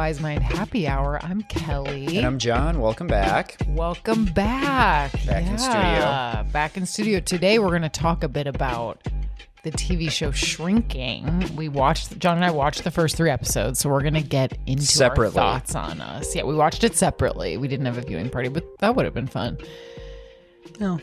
Wise Mind Happy Hour. I'm Kelly. And I'm John. Welcome back. Welcome back. Back in studio. Back in studio. Today we're going to talk a bit about the TV show Shrinking. John and I watched the first 3 episodes, so we're going to get into our thoughts on us. Yeah, we watched it separately. We didn't have a viewing party, but that would have been fun. No.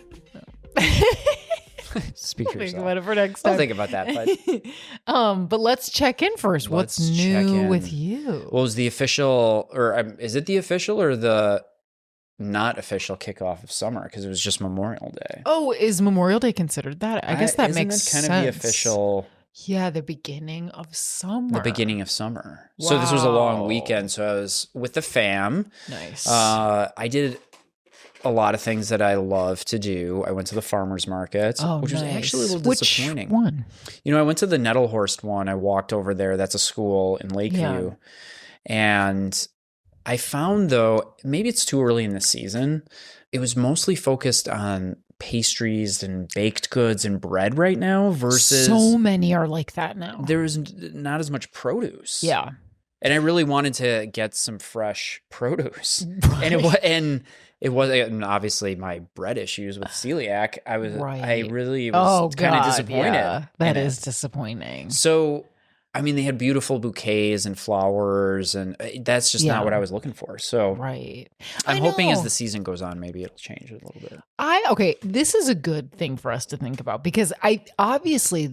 Speak for Think yourself. about it for next time. I'll think about that. But let's check in first. What's new with you? What was the official, or is it the official or the not official kickoff of summer? Because it was just Memorial Day. Oh, is Memorial Day considered that? I guess that makes sense. Kind of the official. Yeah, the beginning of summer. The beginning of summer. Wow. So this was a long weekend. So I was with the fam. Nice. I did a lot of things that I love to do. I went to the farmer's market, which was actually a little disappointing. Which one? You know, I went to the Nettlehorst one. I walked over there. That's a school in Lakeview. Yeah. And I found, though, maybe it's too early in the season, it was mostly focused on pastries and baked goods and bread right now versus... So many are like that now. There's not as much produce. Yeah. And I really wanted to get some fresh produce. Right. And it was obviously my bread issues with celiac. I really was kind of disappointed. Yeah. That is disappointing. So, I mean, they had beautiful bouquets and flowers, and that's just not what I was looking for. So, right. I'm hoping as the season goes on, maybe it'll change a little bit. Okay, this is a good thing for us to think about because obviously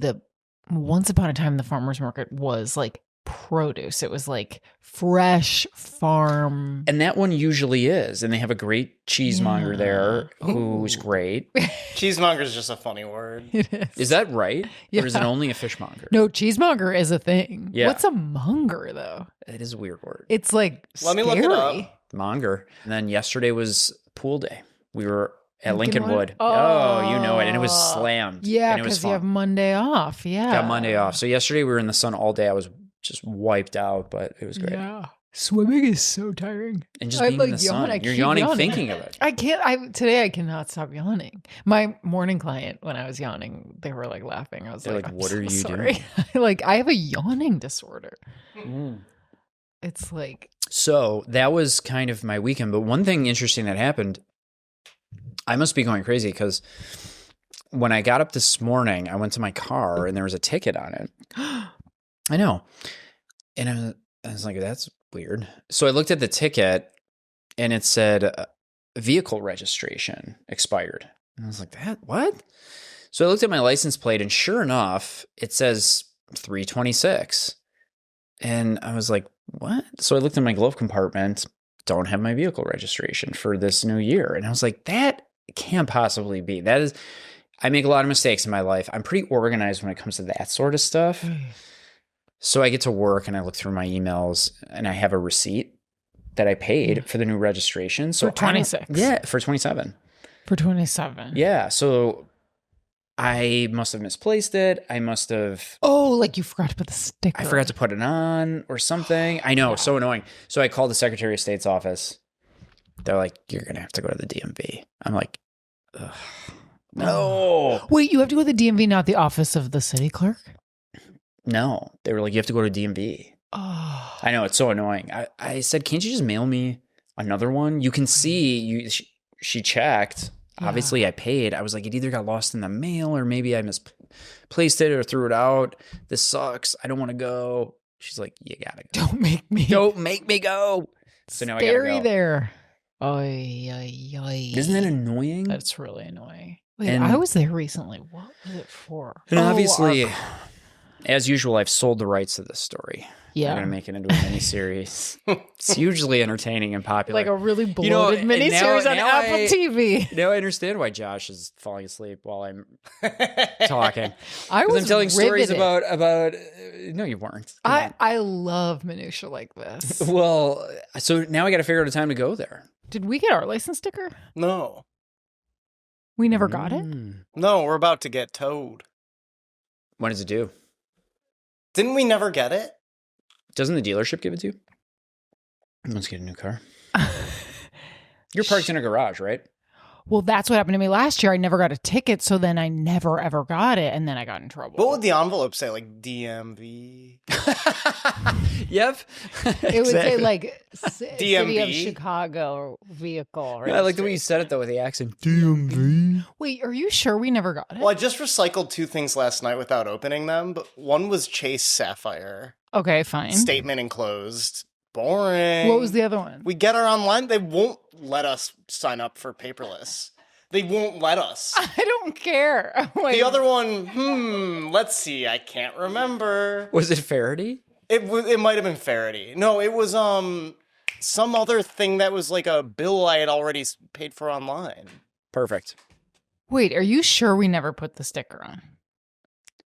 once upon a time the farmer's market was like produce. It was like fresh farm. And that one usually is. And they have a great cheesemonger there who's great. Cheesemonger is just a funny word. It is. Is that right? Yeah. Or is it only a fishmonger? No, cheesemonger is a thing. Yeah. What's a monger though? It is a weird word. It's like Let me look it up. Monger. And then yesterday was pool day. We were at Lincolnwood? Lincolnwood. Oh, you know it. And it was slammed. Yeah, and it was because you have fun. Monday off. Yeah. Got Monday off. So yesterday we were in the sun all day. I was just wiped out, but it was great. Yeah. Swimming is so tiring. And just being in the sun. You're yawning thinking of it. Today I cannot stop yawning. My morning client, when I was yawning, they were like laughing. I was They're like, what are you sorry. doing? Like, I have a yawning disorder. It's like. So that was kind of my weekend. But one thing interesting that happened, I must be going crazy because when I got up this morning, I went to my car and there was a ticket on it. I know. And I was like, that's weird. So I looked at the ticket and it said vehicle registration expired. And I was like, what? So I looked at my license plate and sure enough, it says 326. And I was like, what? So I looked in my glove compartment, don't have my vehicle registration for this new year. And I was like, that can't possibly be. I make a lot of mistakes in my life. I'm pretty organized when it comes to that sort of stuff. So I get to work and I look through my emails and I have a receipt that I paid for the new registration. So for 26. Yeah, for 27. For 27. Yeah. So I must have misplaced it. I must have. Oh, like you forgot to put the sticker. I forgot to put it on or something. I know. So annoying. So I called the Secretary of State's office. They're like, you're going to have to go to the DMV. I'm like, ugh, no. Wait, you have to go to the DMV, not the office of the city clerk? No, they were like, you have to go to DMV. Oh, I know, it's so annoying. I said, can't you just mail me another one? You can see, she checked. Yeah. Obviously, I paid. I was like, it either got lost in the mail or maybe I misplaced it or threw it out. This sucks. I don't want to go. She's like, you gotta go. Don't make me go. So now I gotta Scary go. there. Oy, oy, oy. Isn't that annoying? That's really annoying. Wait, And- I was there recently. What was it for? And obviously, as usual, I've sold the rights to this story. Yeah. I'm going to make it into a miniseries. It's hugely entertaining and popular. Like a really bloated miniseries on Apple TV. Now I understand why Josh is falling asleep while I'm talking. I was I'm telling stories riveted. about no, you weren't. I love minutia like this. Well, so now I got to figure out a time to go there. Did we get our license sticker? No. We never got it? No, we're about to get towed. When does it due? Didn't we never get it? Doesn't the dealership give it to you? Let's get a new car. You're parked in a garage, right? Well, that's what happened to me last year. I never got a ticket, so then I never ever got it, and then I got in trouble. What would the envelope say? Like DMV? Yep. It would say like City of DMV? Chicago vehicle. I like the way you said it though with the accent. DMV. Wait, are you sure we never got it? Well, I just recycled 2 things last night without opening them, but one was Chase Sapphire. Okay, fine. Statement enclosed. Boring. What was the other one? We get our online. They won't let us sign up for paperless. They won't let us. I don't care. Wait. The other one, let's see. I can't remember. Was it Faraday? It might have been Faraday. No, it was some other thing that was like a bill I had already paid for online. Perfect. Wait, are you sure we never put the sticker on?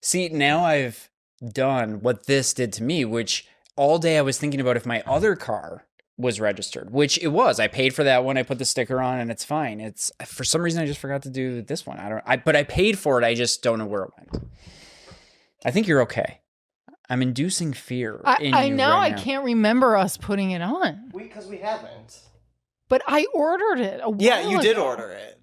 See, now I've done what this did to me, which all day I was thinking about if my other car was registered, which it was. I paid for that one. I put the sticker on and it's fine. It's for some reason I just forgot to do this one. But I paid for it. I just don't know where it went. I think you're okay. I'm inducing fear. I know. I can't remember us putting it on. Because we haven't. But I ordered it. Yeah, you did order it.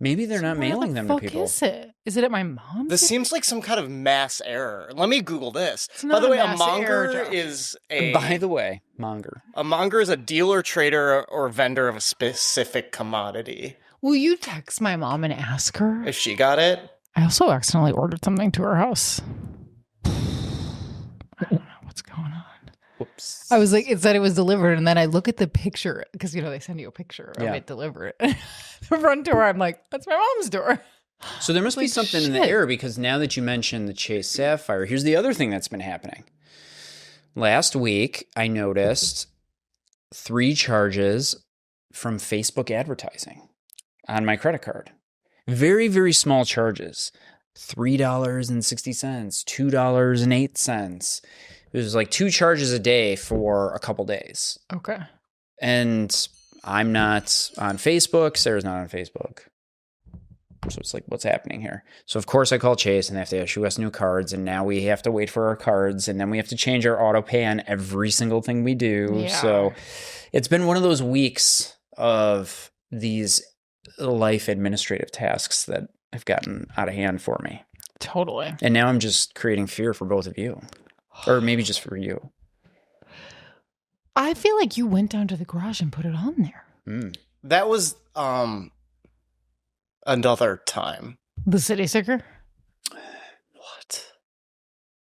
Maybe they're not mailing them to people. What the fuck is it? Is it at my mom's? This seems like some kind of mass error. Let me Google this. It's By not the a way, a mass monger error, Josh. is a... By the way, monger. A monger is a dealer, trader, or vendor of a specific commodity. Will you text my mom and ask her? If she got it? I also accidentally ordered something to her house. I don't know what's going on. Whoops. I was like, it said it was delivered, and then I look at the picture because they send you a picture of it delivered. The front door, I'm like, that's my mom's door. So there must be Like, something in the shit. air, because now that you mentioned the Chase Sapphire, here's the other thing that's been happening. Last week, I noticed 3 charges from Facebook advertising on my credit card. Very, very small charges. $3.60, $2.08. It was like 2 charges a day for a couple days. Okay. And I'm not on Facebook. Sarah's not on Facebook. So it's like, what's happening here? So of course I call Chase and they have to issue us new cards. And now we have to wait for our cards. And then we have to change our auto pay on every single thing we do. Yeah. So it's been one of those weeks of these life administrative tasks that have gotten out of hand for me. Totally. And now I'm just creating fear for both of you. Or maybe just for you. I feel like you went down to the garage and put it on there. That was another time. The city sticker? What?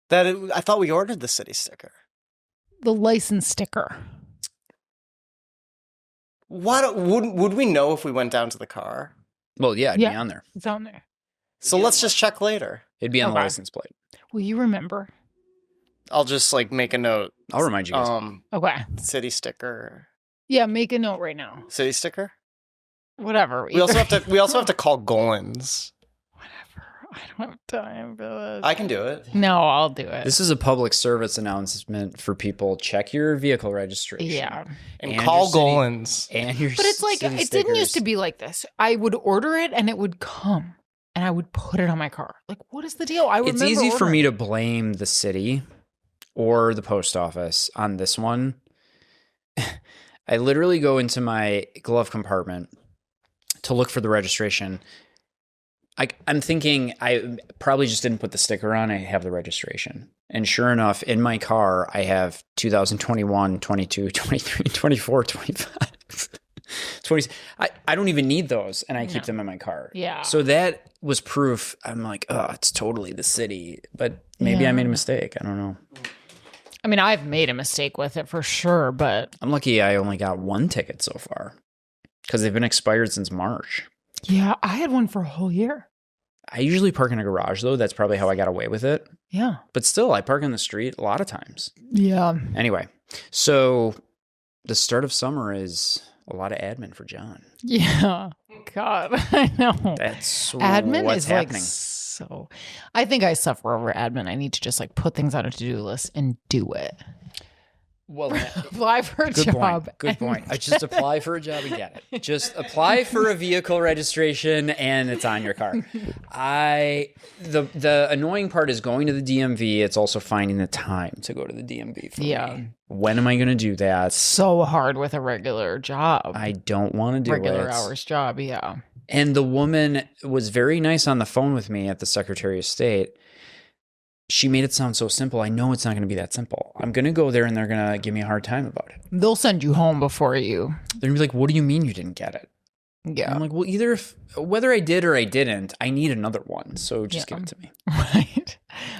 I thought we ordered the city sticker. The license sticker. What would we know if we went down to the car? Well, yeah, it'd be on there. It's on there. So let's just check later. It'd be on the Okay. license plate. Will you remember? I'll just make a note. I'll remind you guys. Okay. City sticker. Yeah, make a note right now. City sticker. Whatever. We also have to call Golan's. Whatever. I don't have time for this. I can do it. No, I'll do it. This is a public service announcement for people. Check your vehicle registration. Yeah. And your call city- Golan's. And your But it's like, city it didn't used stickers. to be like this. I would order it and it would come and I would put it on my car. Like, what is the deal? I It's easy for me to blame the city or the post office on this one. I literally go into my glove compartment to look for the registration. I'm thinking I probably just didn't put the sticker on. I have the registration. And sure enough, in my car, I have 2021, 22, 23, 24, 25, 20. I don't even need those, and I keep them in my car. Yeah. So that was proof. I'm like, oh, it's totally the city. But maybe I made a mistake. I don't know. I mean, I've made a mistake with it for sure, but I'm lucky I only got 1 ticket so far because they've been expired since March. yeah, I had one for a whole year. I usually park in a garage, though. That's probably how I got away with it. Yeah. But still, I park in the street a lot of times. Yeah. Anyway, so the start of summer is a lot of admin for John. Yeah. God, I know. That's Admin what's is happening. so. I think I suffer over admin. I need to just put things on a to-do list and do it. Well, apply for a job. Good point. I just apply for a job and get it. Just apply for a vehicle registration and it's on your car. The annoying part is going to the DMV. It's also finding the time to go to the DMV for me. When am I going to do that? So hard with a regular job. I don't want to do regular hours job. Yeah. And the woman was very nice on the phone with me at the Secretary of State. She made it sound so simple. I know it's not going to be that simple. I'm going to go there and they're going to give me a hard time about it. They'll send you home before you. They're going to be like, what do you mean you didn't get it? Yeah. And I'm like, well, whether I did or I didn't, I need another one. So just give it to me. Right.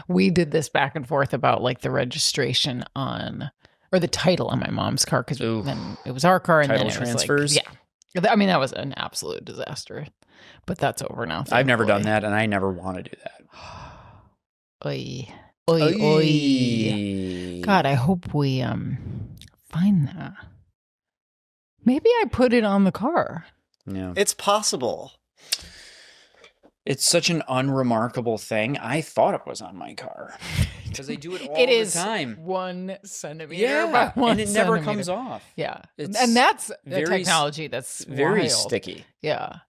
We did this back and forth about like the registration or the title on my mom's car because then it was our car. And title then it transfers. Was like, yeah. I mean, that was an absolute disaster. But that's over now. I've never done that and I never want to do that. Oy. Oy, oy. God, I hope we find that. Maybe I put it on the car. Yeah. It's possible. It's such an unremarkable thing. I thought it was on my car. Because they do it all the time. It is 1 centimeter by 1 and it never comes off. Yeah. And that's the technology that's very wild. sticky. Yeah.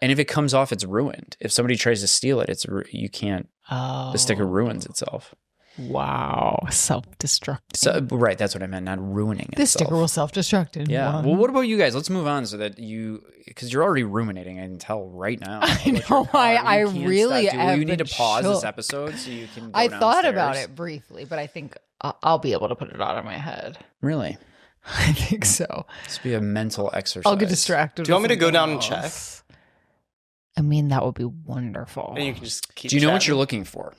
And if it comes off, it's ruined. If somebody tries to steal it, you can't. The sticker ruins itself. Wow. Self-destructing. So, right. That's what I meant. Not ruining it. This sticker will self-destruct. Yeah. Well, what about you guys? Let's move on so that because you're already ruminating. I can tell right now. I know. I really have. You need to pause this episode so you can go I thought downstairs. about it briefly, but I think I'll be able to put it out of my head. Really? I think so. This would be a mental exercise. I'll get distracted. Do you want me to go down and check? I mean, that would be wonderful. And you can just keep Do you know what chatting. you're looking for?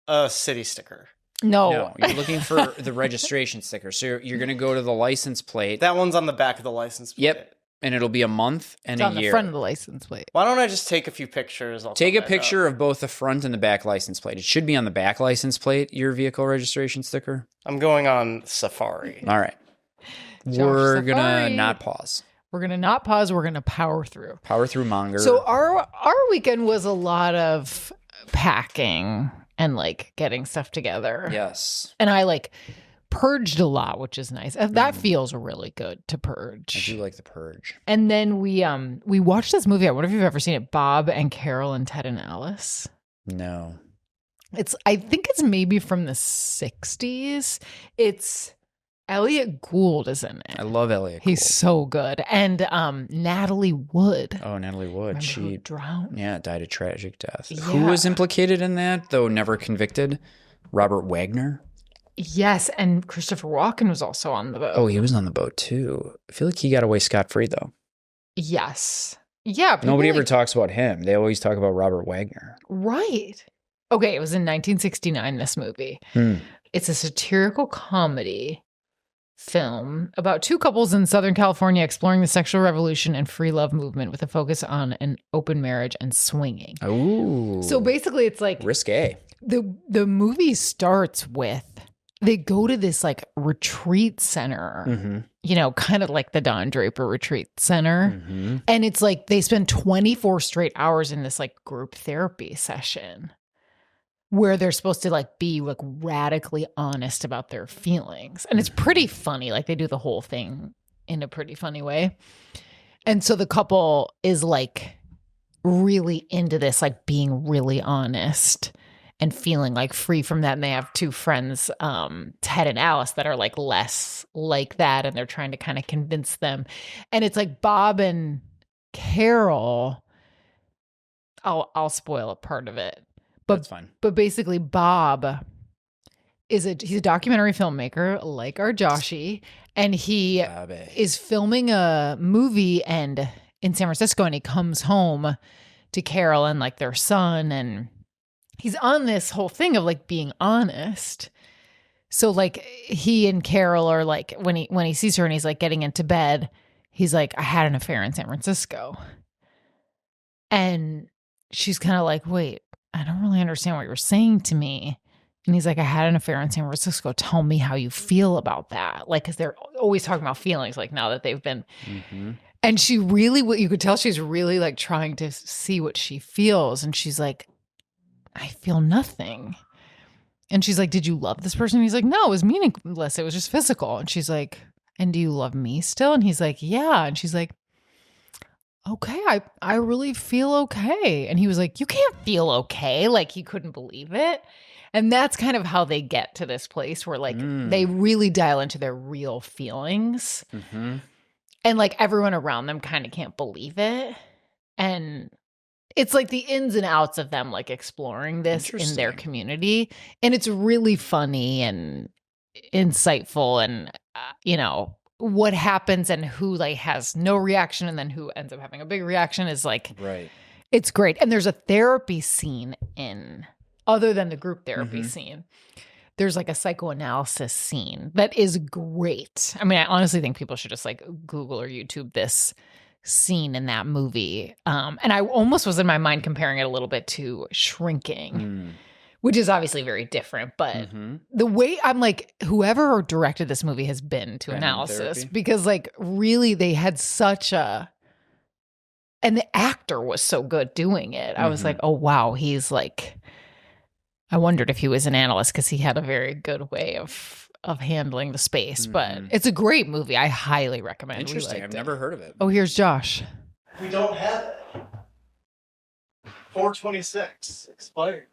A city sticker. No, you're looking for the registration sticker. So you're going to go to the license plate. That one's on the back of the license plate. Yep. And it'll be a month and it's a on year. the front of the license plate. Why don't I just take a few pictures? I'll take a picture of both the front and the back license plate. It should be on the back license plate, your vehicle registration sticker. I'm going on Safari. All right. We're going to not pause. We're going to not pause. We're going to power through. Power through monger. So our weekend was a lot of packing and like getting stuff together. Yes. And I like purged a lot, which is nice. That feels really good to purge. I do like the purge. And then we watched this movie. I wonder if you've ever seen it, Bob and Carol and Ted and Alice. No. I think it's maybe from the 60s. It's Elliot Gould is in it. I love Elliot Gould. He's so good. And Natalie Wood. Oh, Natalie Wood. Remember who drowned? Yeah, died a tragic death. Yeah. Who was implicated in that, though never convicted? Robert Wagner? Yes, and Christopher Walken was also on the boat. Oh, he was on the boat, too. I feel like he got away scot-free, though. Yes. Yeah. Nobody ever talks about him. They always talk about Robert Wagner. Right. Okay, it was in 1969, this movie. It's a satirical comedy film about two couples in Southern California exploring the sexual revolution and free love movement with a focus on an open marriage and swinging. Oh. So basically it's like risque. The movie starts with they go to this like retreat center, you know, kind of like the Don Draper Retreat Center. And it's like they spend 24 straight hours in this like group therapy session where they're supposed to like be like radically honest about their feelings. And it's pretty funny. Like they do the whole thing in a pretty funny way. And so the couple is like really into this, like being really honest and feeling like free from that. And they have two friends, Ted and Alice, that are like less like that. And they're trying to kind of convince them. And it's like Bob and Carol, I'll spoil a part of it. That's fine. But basically Bob he's a documentary filmmaker like our Joshy. And he is filming a movie in San Francisco, and he comes home to Carol and like their son, and he's on this whole thing of like being honest. So like he and Carol are like, when he sees her and he's like getting into bed, he's like, I had an affair in San Francisco. And she's kind of like, wait, I don't really understand what you're saying to me. And he's like, I had an affair in San Francisco. Tell me how you feel about that. Like, because they're always talking about feelings, like now that they've been. And she really, you could tell she's really like trying to see what she feels. And she's like, I feel nothing. And she's like, did you love this person? And he's like, no, it was meaningless. It was just physical. And she's like, and do you love me still? And he's like, yeah. And she's like, okay, I really feel okay. And he was like, you can't feel okay. Like he couldn't believe it. And that's kind of how they get to this place where like they really dial into their real feelings. Mm-hmm. And like everyone around them kind of can't believe it. And it's like the ins and outs of them like exploring this in their community. And it's really funny and insightful and, you know, what happens and who like has no reaction and then who ends up having a big reaction is like, right. It's great. And there's a therapy scene in, other than the group therapy scene, there's like a psychoanalysis scene that is great. I mean, I honestly think people should just like Google or YouTube this scene in that movie. And I almost was in my mind comparing it a little bit to Shrinking, which is obviously very different. But the way I'm like, whoever directed this movie has been to analysis because like really they had such a, and the actor was so good doing it. I was like, oh, wow, he's like, I wondered if he was an analyst because he had a very good way of handling the space. But it's a great movie. I highly recommend it. Interesting. I've never heard of it. Oh, here's Josh. We don't have it. 4/26 expired.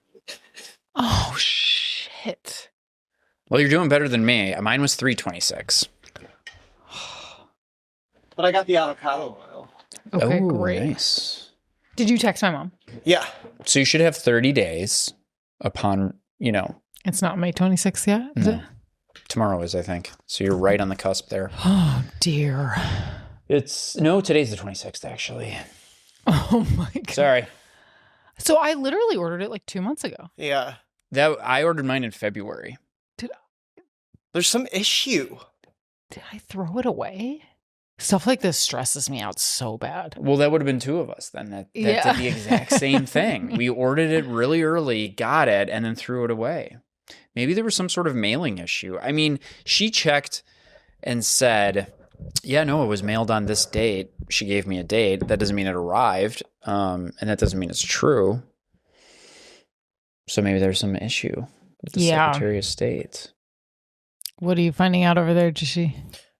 Oh, shit. Well, you're doing better than me. Mine was 3/26. But I got the avocado oil. Okay, great. Nice. Did you text my mom? Yeah. So you should have 30 days upon, you know. It's not May 26th yet, is it? Tomorrow is, I think. So you're right on the cusp there. Oh, dear. Today's the 26th, actually. Oh, my God. Sorry. So I literally ordered it like 2 months ago. Yeah. I ordered mine in February. There's some issue. Did I throw it away? Stuff like this stresses me out so bad. Well, that would have been two of us then. That did the exact same thing. We ordered it really early, got it, and then threw it away. Maybe there was some sort of mailing issue. I mean, she checked and said, yeah, no, it was mailed on this date. She gave me a date. That doesn't mean it arrived. And that doesn't mean it's true. So maybe there's some issue with the Secretary of State. What are you finding out over there, Jishi?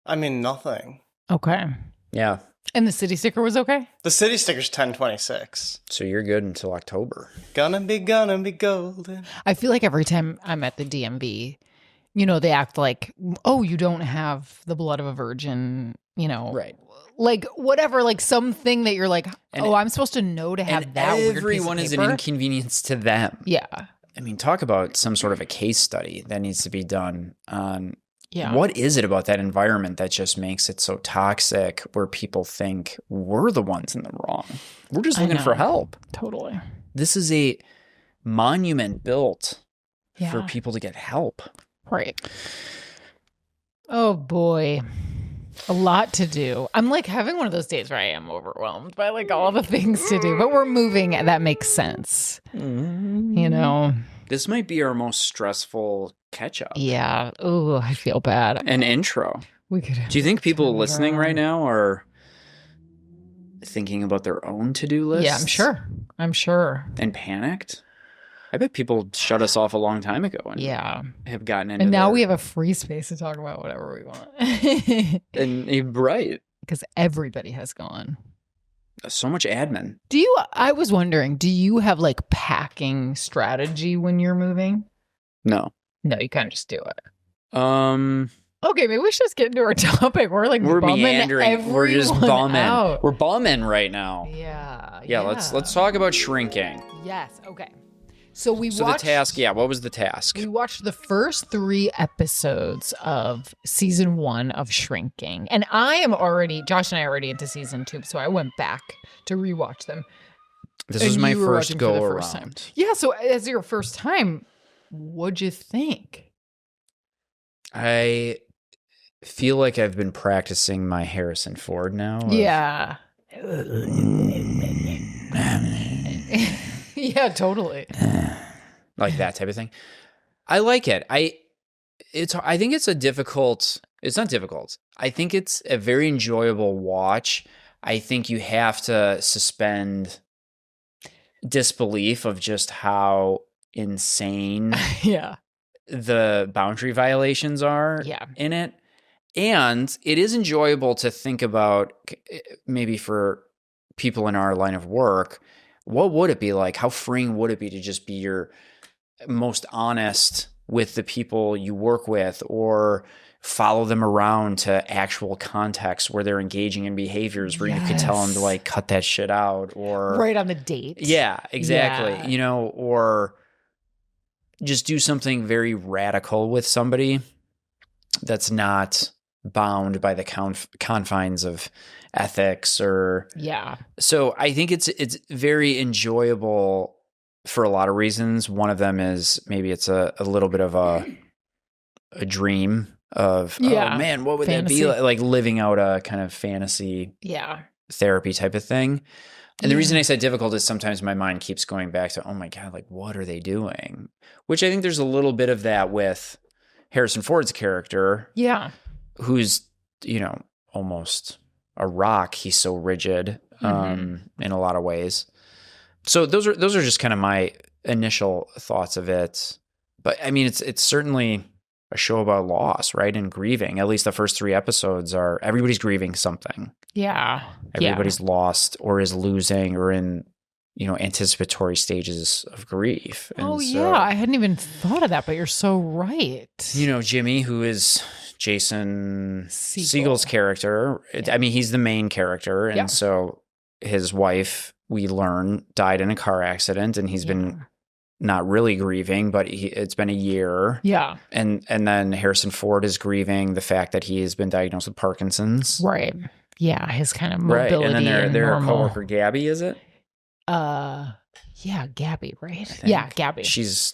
I mean, nothing. Okay. Yeah. And the city sticker was okay? The city sticker's 10/26. So you're good until October. Gonna be golden. I feel like every time I'm at the DMV, you know, they act like, oh, you don't have the blood of a virgin, you know. Right. Like whatever, like something that you're like, I'm supposed to know to have that weird piece of everyone is an paper. inconvenience to them. Yeah. I mean, talk about some sort of a case study that needs to be done on Yeah. what is it about that environment that just makes it so toxic where people think we're the ones in the wrong. We're just looking for help. Totally. This is a monument built Yeah. for people to get help. Right. Oh boy. A lot to do. I'm like having one of those days where I am overwhelmed by like all the things to do, but we're moving and that makes sense. You know? This might be our most stressful catch up. Yeah. Oh, I feel bad. An intro. We could. Do you think people listening right now are thinking about their own to-do lists? Yeah, I'm sure. And panicked? I bet people shut us off a long time ago and have gotten into And now we have a free space to talk about whatever we want. And right. Because everybody has gone. So much admin. I was wondering, do you have like packing strategy when you're moving? No. No, you kind of just do it. Okay, maybe we should just get into our topic. We're meandering. We're just bumming. Out. We're bumming right now. Yeah. Let's talk about Shrinking. Yes. Okay. So watched the task. Yeah. What was the task? We watched the first 3 episodes of season 1 of Shrinking, and Josh and I are already into season 2, so I went back to rewatch them. This was my first go around. Yeah. So as your first time, what'd you think? I feel like I've been practicing my Harrison Ford now. Yeah. Yeah, totally. Like that type of thing. I like it. I think it's not difficult. I think it's a very enjoyable watch. I think you have to suspend disbelief of just how insane the boundary violations are in it. And it is enjoyable to think about, maybe for people in our line of work, what would it be like? How freeing would it be to just be your most honest with the people you work with, or follow them around to actual context where they're engaging in behaviors where you could tell them to like cut that shit out, or right on the date. Yeah, exactly. Or just do something very radical with somebody that's not bound by the confines of ethics or So I think it's very enjoyable for a lot of reasons. One of them is maybe it's a little bit of a dream of, oh man, what would that be like living out a kind of fantasy therapy type of thing. And the reason I said difficult is sometimes my mind keeps going back to, oh my God, like what are they doing? Which I think there's a little bit of that with Harrison Ford's character. Yeah. Who's, almost a rock. He's so rigid in a lot of ways. So those are just kind of my initial thoughts of it. But I mean, it's certainly a show about loss, right? And grieving. At least the first 3 episodes are everybody's grieving something. Yeah. Everybody's lost or is losing or in, anticipatory stages of grief. And I hadn't even thought of that, but you're so right. Jimmy, who is Jason Segel's character. I mean, he's the main character. And so his wife, we learn, died in a car accident, and he's been not really grieving, but it's been a year. Yeah. And then Harrison Ford is grieving the fact that he has been diagnosed with Parkinson's. Right. Yeah. His kind of mobility. Right. And then their coworker, Gabby, is it? Yeah, Gabby, right? Yeah, Gabby. She's,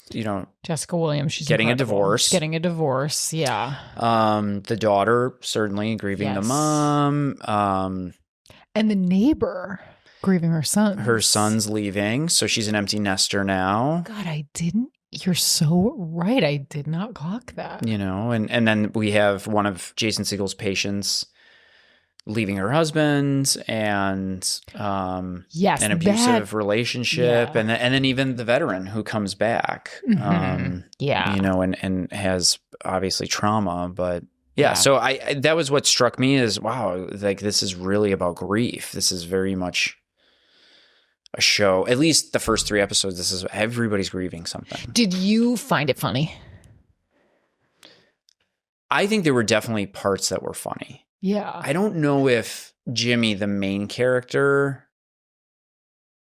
Jessica Williams. She's getting incredible. a divorce. Getting a divorce, yeah. The daughter, certainly grieving the mom. And the neighbor grieving her son. Her son's leaving, so she's an empty nester now. God, you're so right. I did not clock that. And then we have one of Jason Segel's patients leaving her husband and an abusive relationship. And then even the veteran who comes back, and has obviously trauma, but so that was what struck me is, wow, like this is really about grief. This is very much a show, at least the first 3 episodes. This is everybody's grieving something. Did you find it funny? I think there were definitely parts that were funny. Yeah. I don't know if Jimmy, the main character,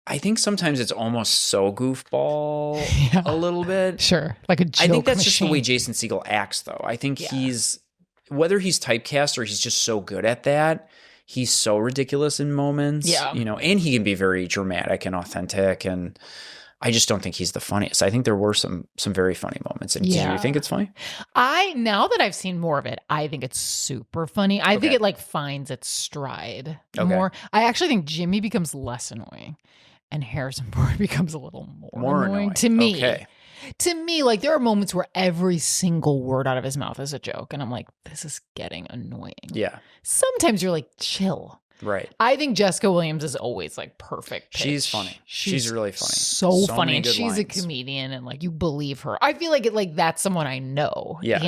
I think sometimes it's almost so goofball a little bit. Sure. Like a joke I think that's machine. just the way Jason Segel acts, though. I think whether he's typecast or he's just so good at that, he's so ridiculous in moments. Yeah. And he can be very dramatic and authentic, and I just don't think he's the funniest. I think there were some very funny moments. And do you think it's funny? Now that I've seen more of it, I think it's super funny. I think it finds its stride more. I actually think Jimmy becomes less annoying and Harrison Ford becomes a little more annoying to me. Okay. To me, there are moments where every single word out of his mouth is a joke. And I'm like, this is getting annoying. Yeah. Sometimes you're like, chill. Right. I think Jessica Williams is always perfect pitch. She's funny. She's really funny. So funny. And she's lines. A comedian, and you believe her. I feel like that's someone I know. Yeah.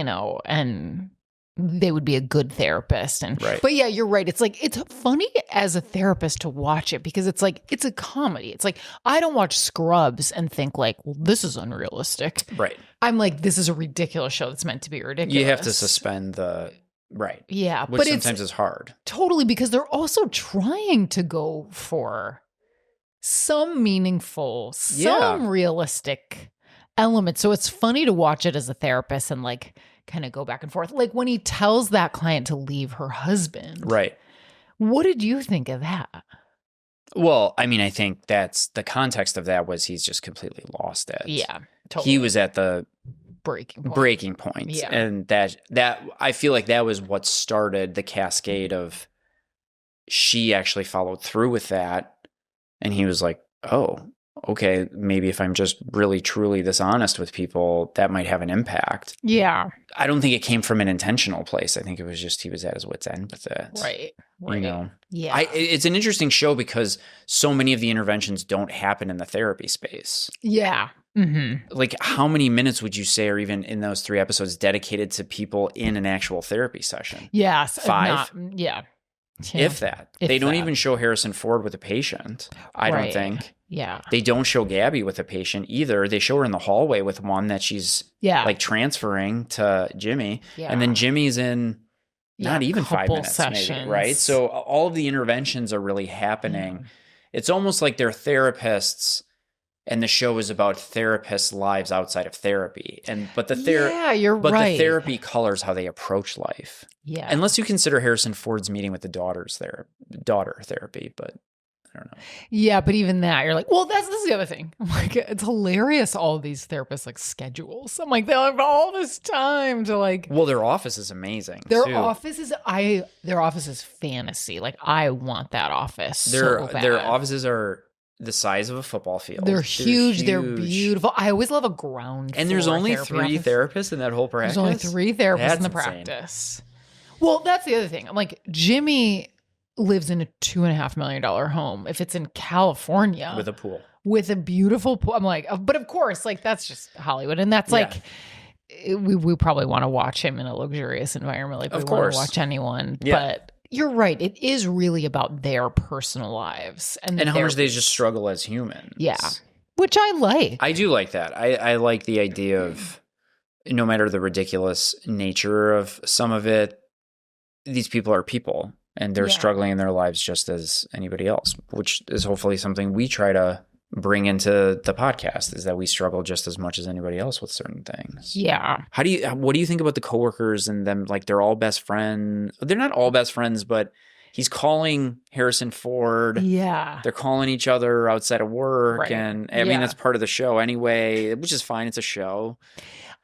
And they would be a good therapist. But yeah, you're right. It's it's funny as a therapist to watch it because it's it's a comedy. It's I don't watch Scrubs and think well, this is unrealistic. Right. I'm this is a ridiculous show that's meant to be ridiculous. You have to suspend the right. Yeah. Which sometimes is hard. Totally, because they're also trying to go for some meaningful, some realistic element. So it's funny to watch it as a therapist and kind of go back and forth. When he tells that client to leave her husband. Right. What did you think of that? Well, I mean, I think that's the context of that was he's just completely lost it. Yeah. Totally. He was at the breaking point. Yeah. And that I feel like that was what started the cascade of she actually followed through with that. And he was like, oh, okay, maybe if I'm just really truly this honest with people, that might have an impact. Yeah. I don't think it came from an intentional place. I think it was just he was at his wit's end with it. Right. You know? Yeah. It's an interesting show because so many of the interventions don't happen in the therapy space. Yeah. Mm-hmm. Like, how many minutes would you say are even in those 3 episodes dedicated to people in an actual therapy session? Yes. 5? Yeah. If that. They don't even show Harrison Ford with a patient, I don't think. Yeah. They don't show Gabby with a patient either. They show her in the hallway with one that she's like transferring to Jimmy. Yeah. And then Jimmy's in not even 5 minutes, sessions. maybe, right? So all of the interventions are really happening. It's almost like they're therapists and the show is about therapists' lives outside of therapy. But the the therapy colors how they approach life. Yeah. Unless you consider Harrison Ford's meeting with the daughter therapy, but I don't know. Yeah, but even that, you're like, well, this is the other thing. I'm like, it's hilarious. All of these therapists like schedules. I'm like, they have all this time to like. Well, their office is amazing. Their office is fantasy. Like, I want that office. Their offices are the size of a football field. They're huge. They're beautiful. I always love a ground. And there's only 3 therapists in that whole practice. There's only 3 therapists in the practice. Well, that's the other thing. I'm like, Jimmy lives in a $2.5 million home. If it's in California with a pool, with a beautiful pool, I'm like, but of course, like that's just Hollywood, and that's like we probably want to watch him in a luxurious environment, like we want to watch anyone. But you're right; it is really about their personal lives and how much they just struggle as humans. Yeah, which I like. I do like that. I like the idea of no matter the ridiculous nature of some of it, these people are people. And they're struggling in their lives just as anybody else, which is hopefully something we try to bring into the podcast, is that we struggle just as much as anybody else with certain things. Yeah. What do you think about the coworkers and them? Like, they're all best friends. They're not all best friends, but he's calling Harrison Ford. Yeah. They're calling each other outside of work. Right. And I mean, that's part of the show anyway, which is fine. It's a show.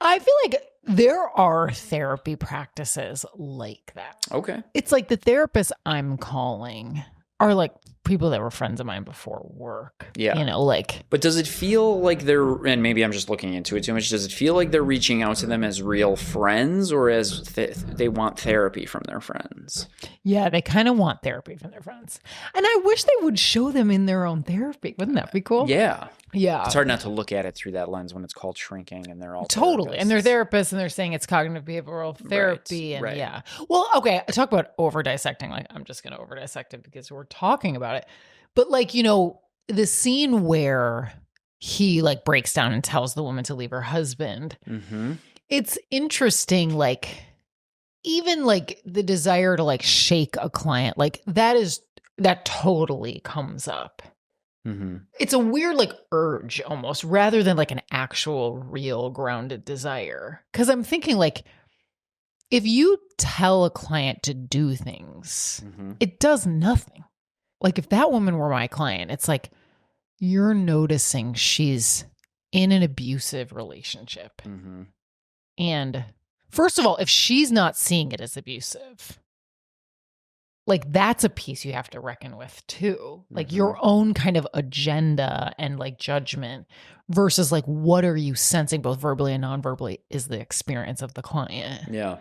I feel like there are therapy practices like that. Okay. It's like the therapists I'm calling are like people that were friends of mine before work. Yeah. You know, like. But does it feel like they're, and maybe I'm just looking into it too much, does it feel like they're reaching out to them as real friends or as they want therapy from their friends? Yeah, they kind of want therapy from their friends. And I wish they would show them in their own therapy. Wouldn't that be cool? Yeah. Yeah. It's hard not to look at it through that lens when it's called shrinking and they're all totally. therapists. And they're therapists and they're saying it's cognitive behavioral therapy. Yeah. Well, okay. I talk about over dissecting. Like, I'm just going to over dissect it because we're talking about it. But like, you know, the scene where he like breaks down and tells the woman to leave her husband. Mm-hmm. It's interesting. Like, even like the desire to like shake a client, like that totally comes up. Mm-hmm. It's a weird like urge almost rather than like an actual real grounded desire. Because I'm thinking like if you tell a client to do things, it does nothing. Like if that woman were my client, it's like you're noticing she's in an abusive relationship. Mm-hmm. And first of all, if she's not seeing it as abusive, like that's a piece you have to reckon with too. Like your own kind of agenda and like judgment versus like what are you sensing both verbally and non-verbally is the experience of the client. Yeah.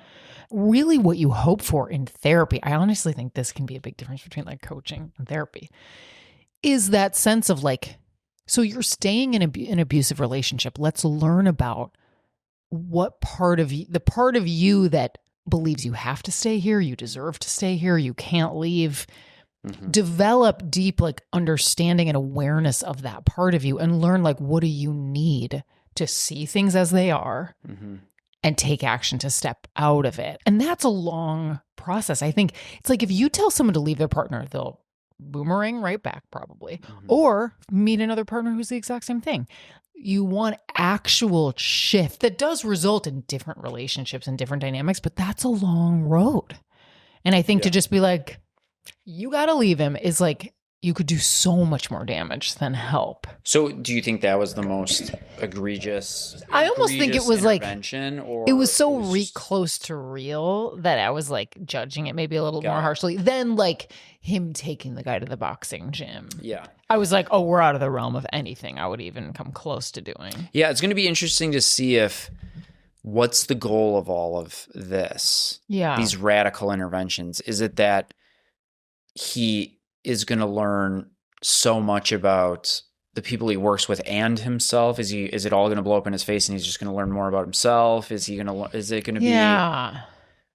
Really what you hope for in therapy, I honestly think this can be a big difference between like coaching and therapy, is that sense of like, so you're staying in an abusive relationship. Let's learn about what part of you, the part of you that believes you have to stay here, you deserve to stay here, you can't leave. Develop deep like understanding and awareness of that part of you and learn like what do you need to see things as they are and take action to step out of it. And that's a long process. I think it's like if you tell someone to leave their partner, they'll boomerang right back probably, or meet another partner who's the exact same thing. You want actual shift that does result in different relationships and different dynamics, but that's a long road. And I think to just be like, you got to leave him is like, you could do so much more damage than help. So do you think that was the most egregious? I almost think it was like or it was so close to real that I was like judging it maybe a little more harshly than like him taking the guy to the boxing gym. Yeah. I was like, oh, we're out of the realm of anything I would even come close to doing. Yeah, it's going to be interesting to see what's the goal of all of this? Yeah. These radical interventions. Is it that he is going to learn so much about the people he works with and himself? Is it all going to blow up in his face and he's just going to learn more about himself? Is it going to be,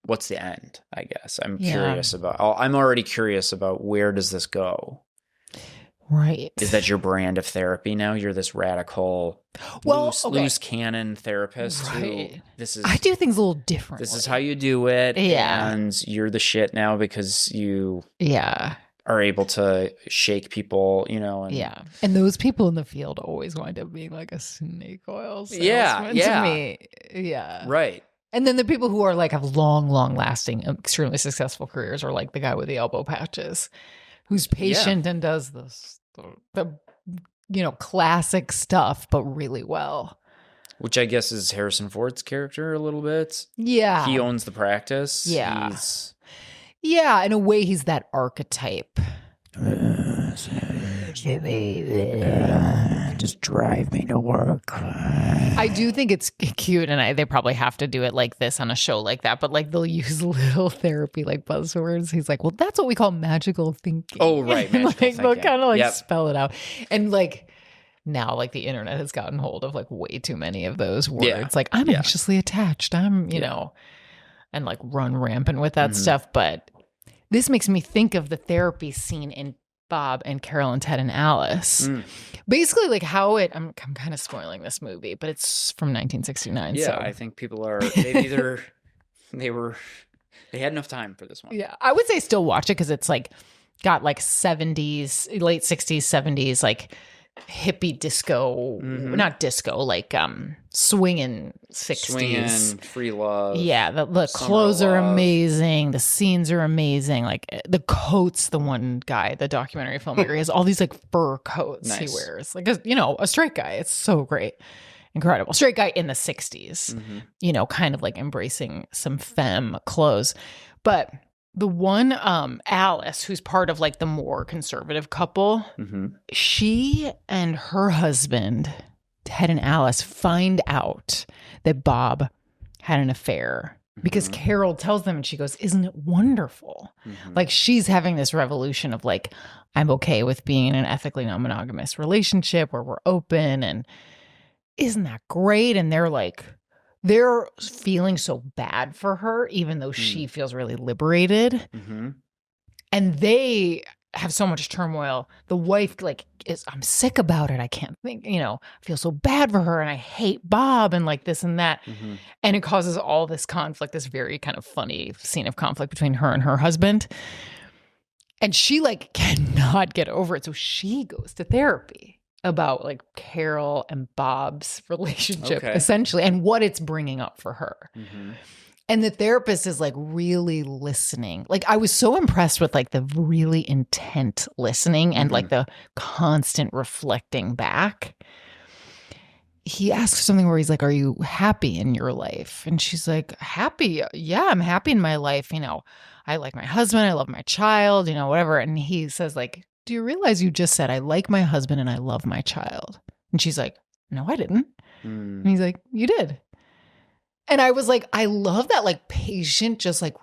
what's the end? I guess I'm curious about, I'm already curious about where does this go? Right. Is that your brand of therapy now? You're this radical, loose cannon therapist who I do things a little differently. This is how you do it. Yeah. And you're the shit now because you are able to shake people, and those people in the field always wind up being like a snake oil salesman to me. Yeah. Right. And then the people who are like have long lasting, extremely successful careers are like the guy with the elbow patches who's patient and does the classic stuff, but really well. Which I guess is Harrison Ford's character a little bit. Yeah. He owns the practice. Yeah. Yeah, in a way, he's that archetype. Just drive me to work. I do think it's cute, and they probably have to do it like this on a show like that, but like they'll use little therapy like buzzwords. He's like, well, that's what we call magical thinking. Oh, right. Magical thinking. They'll kind of like spell it out. And like now, like the internet has gotten hold of like way too many of those words. Yeah. Like, I'm anxiously attached. I'm, you know, and like run rampant with that stuff. But this makes me think of the therapy scene in Bob and Carol and Ted and Alice. Basically, like how I'm kind of spoiling this movie, but it's from 1969. Yeah, so. I think people are, they had enough time for this one. Yeah, I would say still watch it because it's like got like 70s, late 60s, 70s, like hippie disco, not disco, like swinging 60s. Swinging, free love. Yeah, the clothes are amazing. The scenes are amazing. Like the coats, the one guy, the documentary filmmaker, he has all these like fur coats he wears. Like, a straight guy. It's so great. Incredible. Straight guy in the 60s, kind of like embracing some femme clothes. But the one, Alice, who's part of like the more conservative couple, she and her husband, Ted and Alice, find out that Bob had an affair because Carol tells them and she goes, isn't it wonderful? Like she's having this revolution of like, I'm okay with being in an ethically non-monogamous relationship where we're open and isn't that great? And they're feeling so bad for her, even though she feels really liberated. And they have so much turmoil. The wife I'm sick about it. I can't think, I feel so bad for her and I hate Bob and like this and that. And it causes all this conflict, this very kind of funny scene of conflict between her and her husband. And she like cannot get over it. So she goes to therapy about like Carol and Bob's relationship essentially and what it's bringing up for her. And the therapist is like really listening. Like I was so impressed with like the really intent listening and like the constant reflecting back. He asks something where he's like, are you happy in your life? And she's like, happy? Yeah, I'm happy in my life. I like my husband. I love my child, whatever. And he says like, do you realize you just said, I like my husband and I love my child? And she's like, no, I didn't. And he's like, you did. And I was like, I love that like patient, just like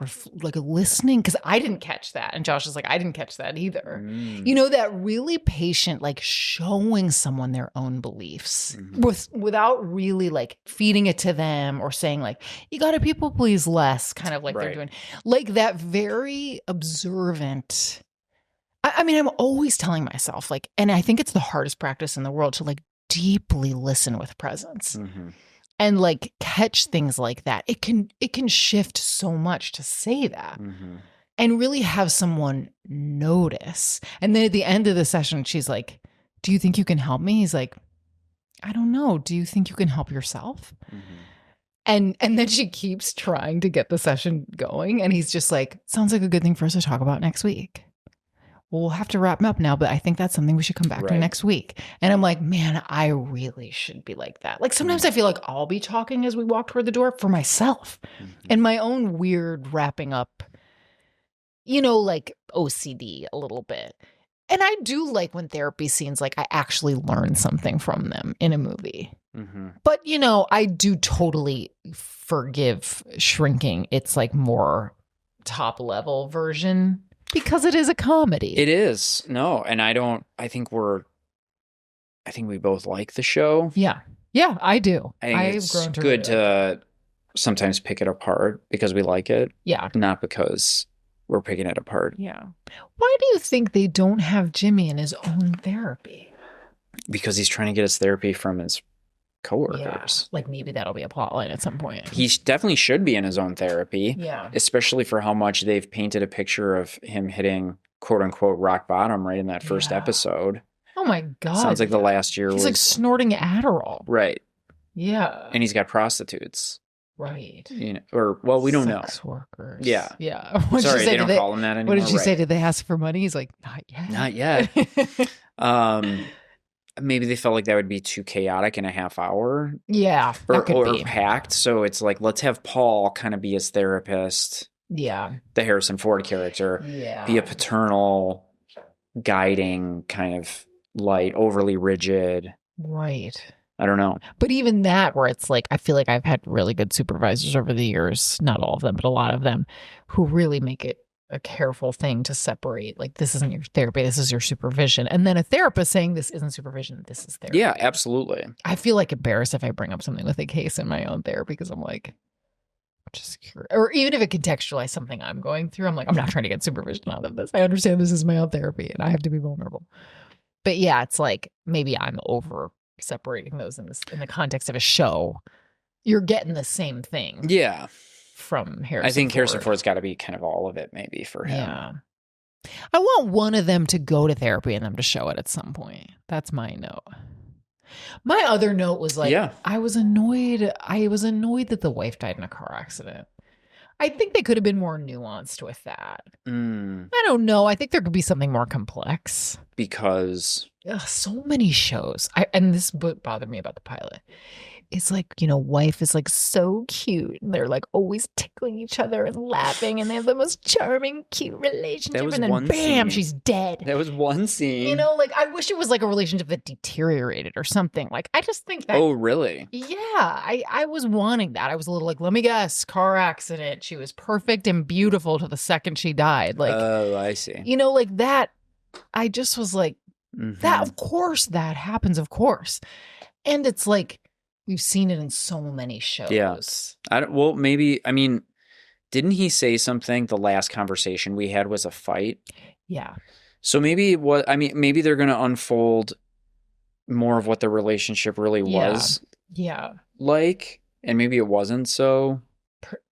listening. Cause I didn't catch that. And Josh was like, I didn't catch that either. That really patient, like showing someone their own beliefs without really like feeding it to them or saying like, you got to people please less, kind of like they're doing like that very observant. I mean, I'm always telling myself like, and I think it's the hardest practice in the world to like deeply listen with presence and like catch things like that. It can shift so much to say that and really have someone notice. And then at the end of the session, she's like, do you think you can help me? He's like, I don't know. Do you think you can help yourself? And then she keeps trying to get the session going. And he's just like, sounds like a good thing for us to talk about next week. well, we'll have to wrap up now, but I think that's something we should come back to next week. And I'm like, man, I really should be like that. Like sometimes I feel like I'll be talking as we walk toward the door for myself and my own weird wrapping up, like OCD a little bit. And I do like when therapy scenes, like I actually learn something from them in a movie. Mm-hmm. But, I do totally forgive Shrinking. It's like more top level version because it is a comedy. It is. No. And I think we both like the show. Yeah. Yeah, I do. I think it's good to sometimes pick it apart because we like it. Yeah. Not because we're picking it apart. Yeah. Why do you think they don't have Jimmy in his own therapy? Because he's trying to get his therapy from his coworkers. Yeah. Like maybe that'll be a plot line at some point. He definitely should be in his own therapy. Yeah. Especially for how much they've painted a picture of him hitting quote unquote rock bottom right in that first episode. Oh my God. Sounds like the last year he's like snorting Adderall. Right. Yeah. And he's got prostitutes. Right. We don't know. Sex workers. Yeah. Yeah. Sorry, they don't call him that anymore. What did you say? Did they ask for money? He's like, not yet. Not yet. Maybe they felt like that would be too chaotic in a half hour. Yeah. Or packed. So it's like, let's have Paul kind of be his therapist. Yeah. The Harrison Ford character. Yeah. Be a paternal, guiding, kind of light, overly rigid. Right. I don't know. But even that, where it's like, I feel like I've had really good supervisors over the years, not all of them, but a lot of them, who really make it a careful thing to separate. Like, this isn't your therapy, this is your supervision. And then a therapist saying this isn't supervision, this is therapy. Yeah, absolutely. I feel like embarrassed if I bring up something with a case in my own therapy because I'm like, just curious. Or even if it contextualize something I'm going through, I'm like, I'm not trying to get supervision out of this. I understand this is my own therapy and I have to be vulnerable. But yeah, it's like maybe I'm over separating those in the context of a show. You're getting the same thing. Yeah. From Harrison I think Ford. Harrison Ford's got to be kind of all of it maybe for him. Yeah. I want one of them to go to therapy and them to show it at some point. That's my note. My other note was like, I was annoyed that the wife died in a car accident. I think they could have been more nuanced with that. I don't know. I think there could be something more complex. Because? So many shows. And this bothered me about the pilot. It's like, wife is like so cute. And they're like always tickling each other and laughing. And they have the most charming, cute relationship. And then bam, she's dead. That was one scene. Like I wish it was like a relationship that deteriorated or something. Like I just think that. Oh, really? Yeah. I was wanting that. I was a little like, let me guess, car accident. She was perfect and beautiful to the second she died. Like, oh, I see. Like that. I just was like, that, of course, that happens, of course. And it's like, we've seen it in so many shows. Yeah. Didn't he say something? The last conversation we had was a fight. Yeah. So maybe maybe they're going to unfold more of what the relationship really was. Yeah. Like, and maybe it wasn't so.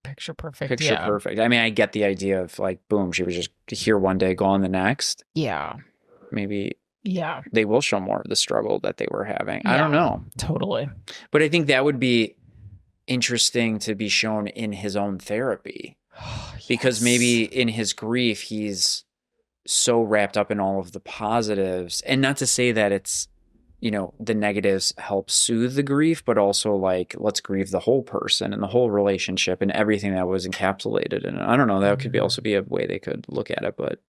Picture perfect. Picture perfect. I mean, I get the idea of like, boom, she was just here one day, gone the next. Yeah. Maybe. Yeah. They will show more of the struggle that they were having. Yeah, I don't know. Totally. But I think that would be interesting to be shown in his own therapy. Yes. Because maybe in his grief, he's so wrapped up in all of the positives. And not to say that it's, the negatives help soothe the grief, but also like, let's grieve the whole person and the whole relationship and everything that was encapsulated. And I don't know, that could also be a way they could look at it, but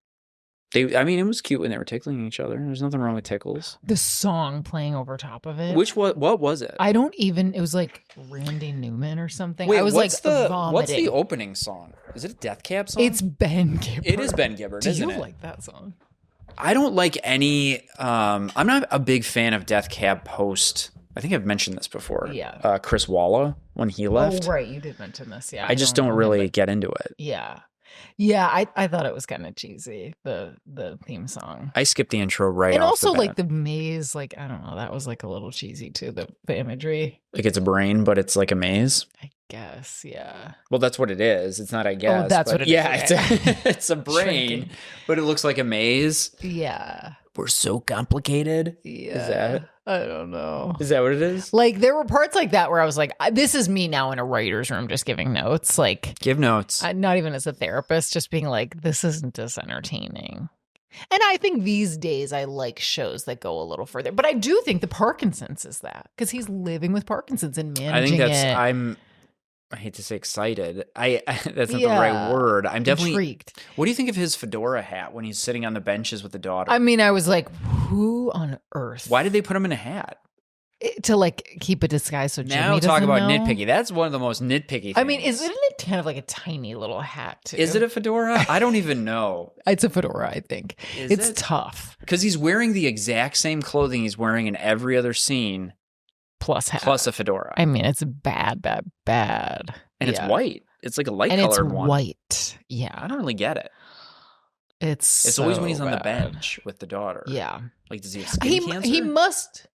it was cute when they were tickling each other. There's nothing wrong with tickles. The song playing over top of it. What was it? It was like Randy Newman or something. Wait, I was vomiting. What's the opening song? Is it a Death Cab song? It's Ben Gibbard. It is Ben Gibbard, isn't it? Do you like that song? I don't like any, I'm not a big fan of Death Cab post. I think I've mentioned this before. Yeah. Chris Walla, when he left. Oh, right. You did mention this. Yeah. I just don't really get into it. Yeah. Yeah, I thought it was kind of cheesy, the theme song. I skipped the intro right and off also the like the maze, like I don't know, that was like a little cheesy too. The imagery, like it's a brain, but it's like a maze. I guess, yeah. Well, that's what it is. It's not, I guess. Oh, that's what it is. Yeah, it's a brain, Shrinking. but it looks like a maze. Yeah, we're so complicated. Yeah, is that? I don't know. Is that what it is? Like there were parts like that where I was like, this is me now in a writer's room just giving notes. Like give notes. Not even as a therapist, just being like, this isn't as entertaining And I think these days I like shows that go a little further. But I do think the Parkinson's is that because he's living with Parkinson's and managing I hate to say excited. That's not the right word. I'm definitely intrigued. What do you think of his fedora hat when he's sitting on the benches with the daughter? I mean, I was like, who on earth? Why did they put him in a hat? To like keep a disguise so Jimmy now talk about know? nitpicky. That's one of the most nitpicky things. I mean, isn't it kind of like a tiny little hat too? Is it a fedora? I don't even know. It's a fedora, I think. It's tough. Because he's wearing the exact same clothing he's wearing in every other scene. Plus hat. Plus a fedora. I mean, it's bad. And it's white. It's like a light and colored it's one. white. Yeah. I don't really get it. It's so always when he's on the bad. bench with the daughter. Yeah. Like, does he have skin cancer? He must.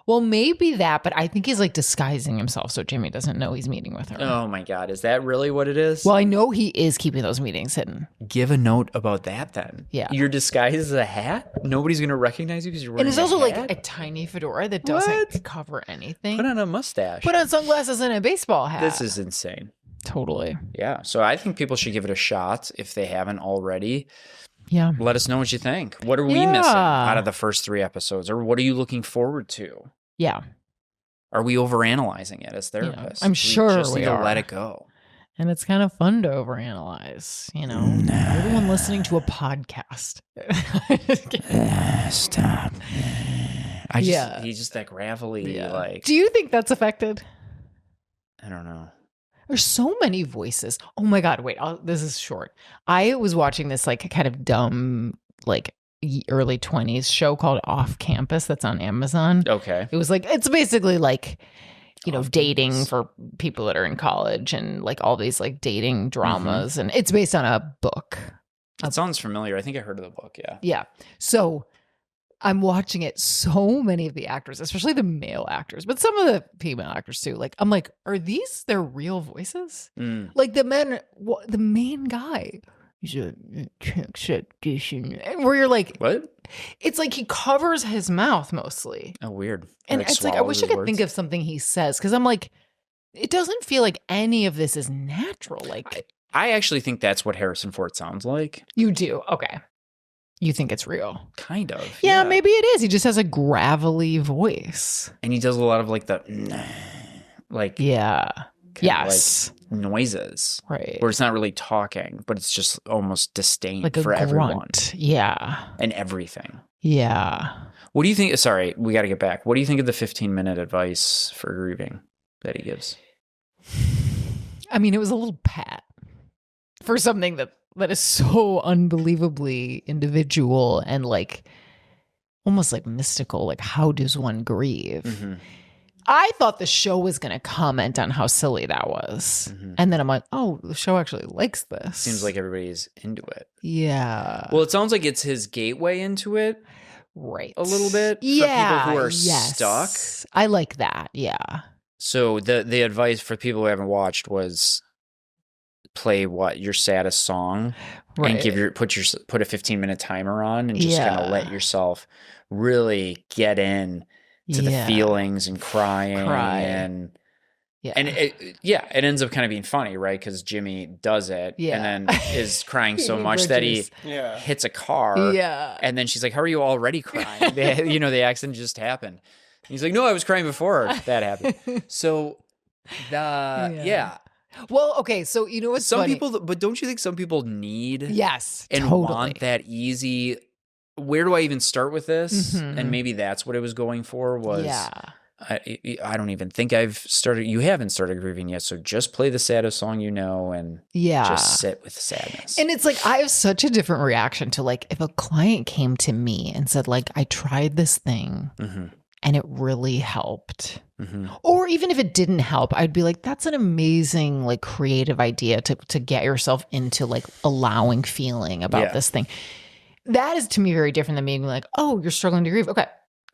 Well, maybe that, but I think he's like disguising himself so Jimmy doesn't know he's meeting with her. Oh my God. Is that really what it is? Well, I know he is keeping those meetings hidden. Give a note about that then. Yeah. Your disguise is a hat? Nobody's going to recognize you because you're wearing And it's also hat? like a tiny fedora that doesn't cover anything. Put on a mustache. Put on sunglasses and a baseball hat. This is insane. Totally. Yeah. So I think people should give it a shot if they haven't already. Yeah. Let us know what you think. What are we missing out of the first 3 episodes? Or what are you looking forward to? Yeah. Are we overanalyzing it as therapists? I'm sure we just need are. to let it go. And it's kind of fun to overanalyze, you know. Everyone listening to a podcast. Stop. He's just that gravelly, like. Do you think that's affected? I don't know. There's so many voices. Oh my God, wait, this is short. I was watching this like kind of dumb, like early 20s show called Off Campus that's on Amazon. Okay. It was like, it's basically like, you know, dating for people that are in college and like all these like dating dramas. And it's based on a book. It sounds familiar. I think I heard of the book. Yeah. Yeah. So I'm watching it. So many of the actors, especially the male actors, but some of the female actors too. Like, I'm like, are these their real voices? Like the main guy. Where you're like, what? It's like he covers his mouth mostly. Oh, weird. And it's like, I wish I could think of something he says because I'm like, it doesn't feel like any of this is natural. Like, I actually think that's what Harrison Ford sounds like. You do? Okay. You think it's real? Kind of. Yeah, maybe it is. He just has a gravelly voice. And he does a lot of like the, like. Yeah. Yes. Like noises. Right. Where it's not really talking, but it's just almost disdain like for a everyone. Grunt. Yeah. And everything. Yeah. What do you think? Sorry, we got to get back. What do you think of the 15-minute advice for grieving that he gives? I mean, it was a little pat for something that is so unbelievably individual and like almost like mystical. Like, how does one grieve? Mm-hmm. I thought the show was going to comment on how silly that was. Mm-hmm. And then I'm like, oh, the show actually likes this. Seems like everybody's into it. Yeah. Well, it sounds like it's his gateway into it. Right. A little bit. Yeah. For people who are stuck. I like that. Yeah. So the advice for people who haven't watched was play your saddest song and put a 15-minute timer on and just kind of let yourself really get in to the feelings and crying and it ends up kind of being funny, right? Because Jimmy does it and then is crying so much that he hits a car. Yeah, and then she's like, "How are you already crying?" The accident just happened. And he's like, "No, I was crying before that happened." So, Well, okay, so you know what's some funny? people, but don't you think some people need and want that easy? Where do I even start with this? Mm-hmm. And maybe that's what it was going for was, I don't even think you haven't started grieving yet. So just play the saddest song and just sit with sadness. And it's like, I have such a different reaction to like, if a client came to me and said like, I tried this thing and it really helped. Mm-hmm. Or even if it didn't help, I'd be like, that's an amazing, like creative idea to get yourself into like allowing feeling about this thing. That is to me very different than being like, oh, you're struggling to grieve. Okay,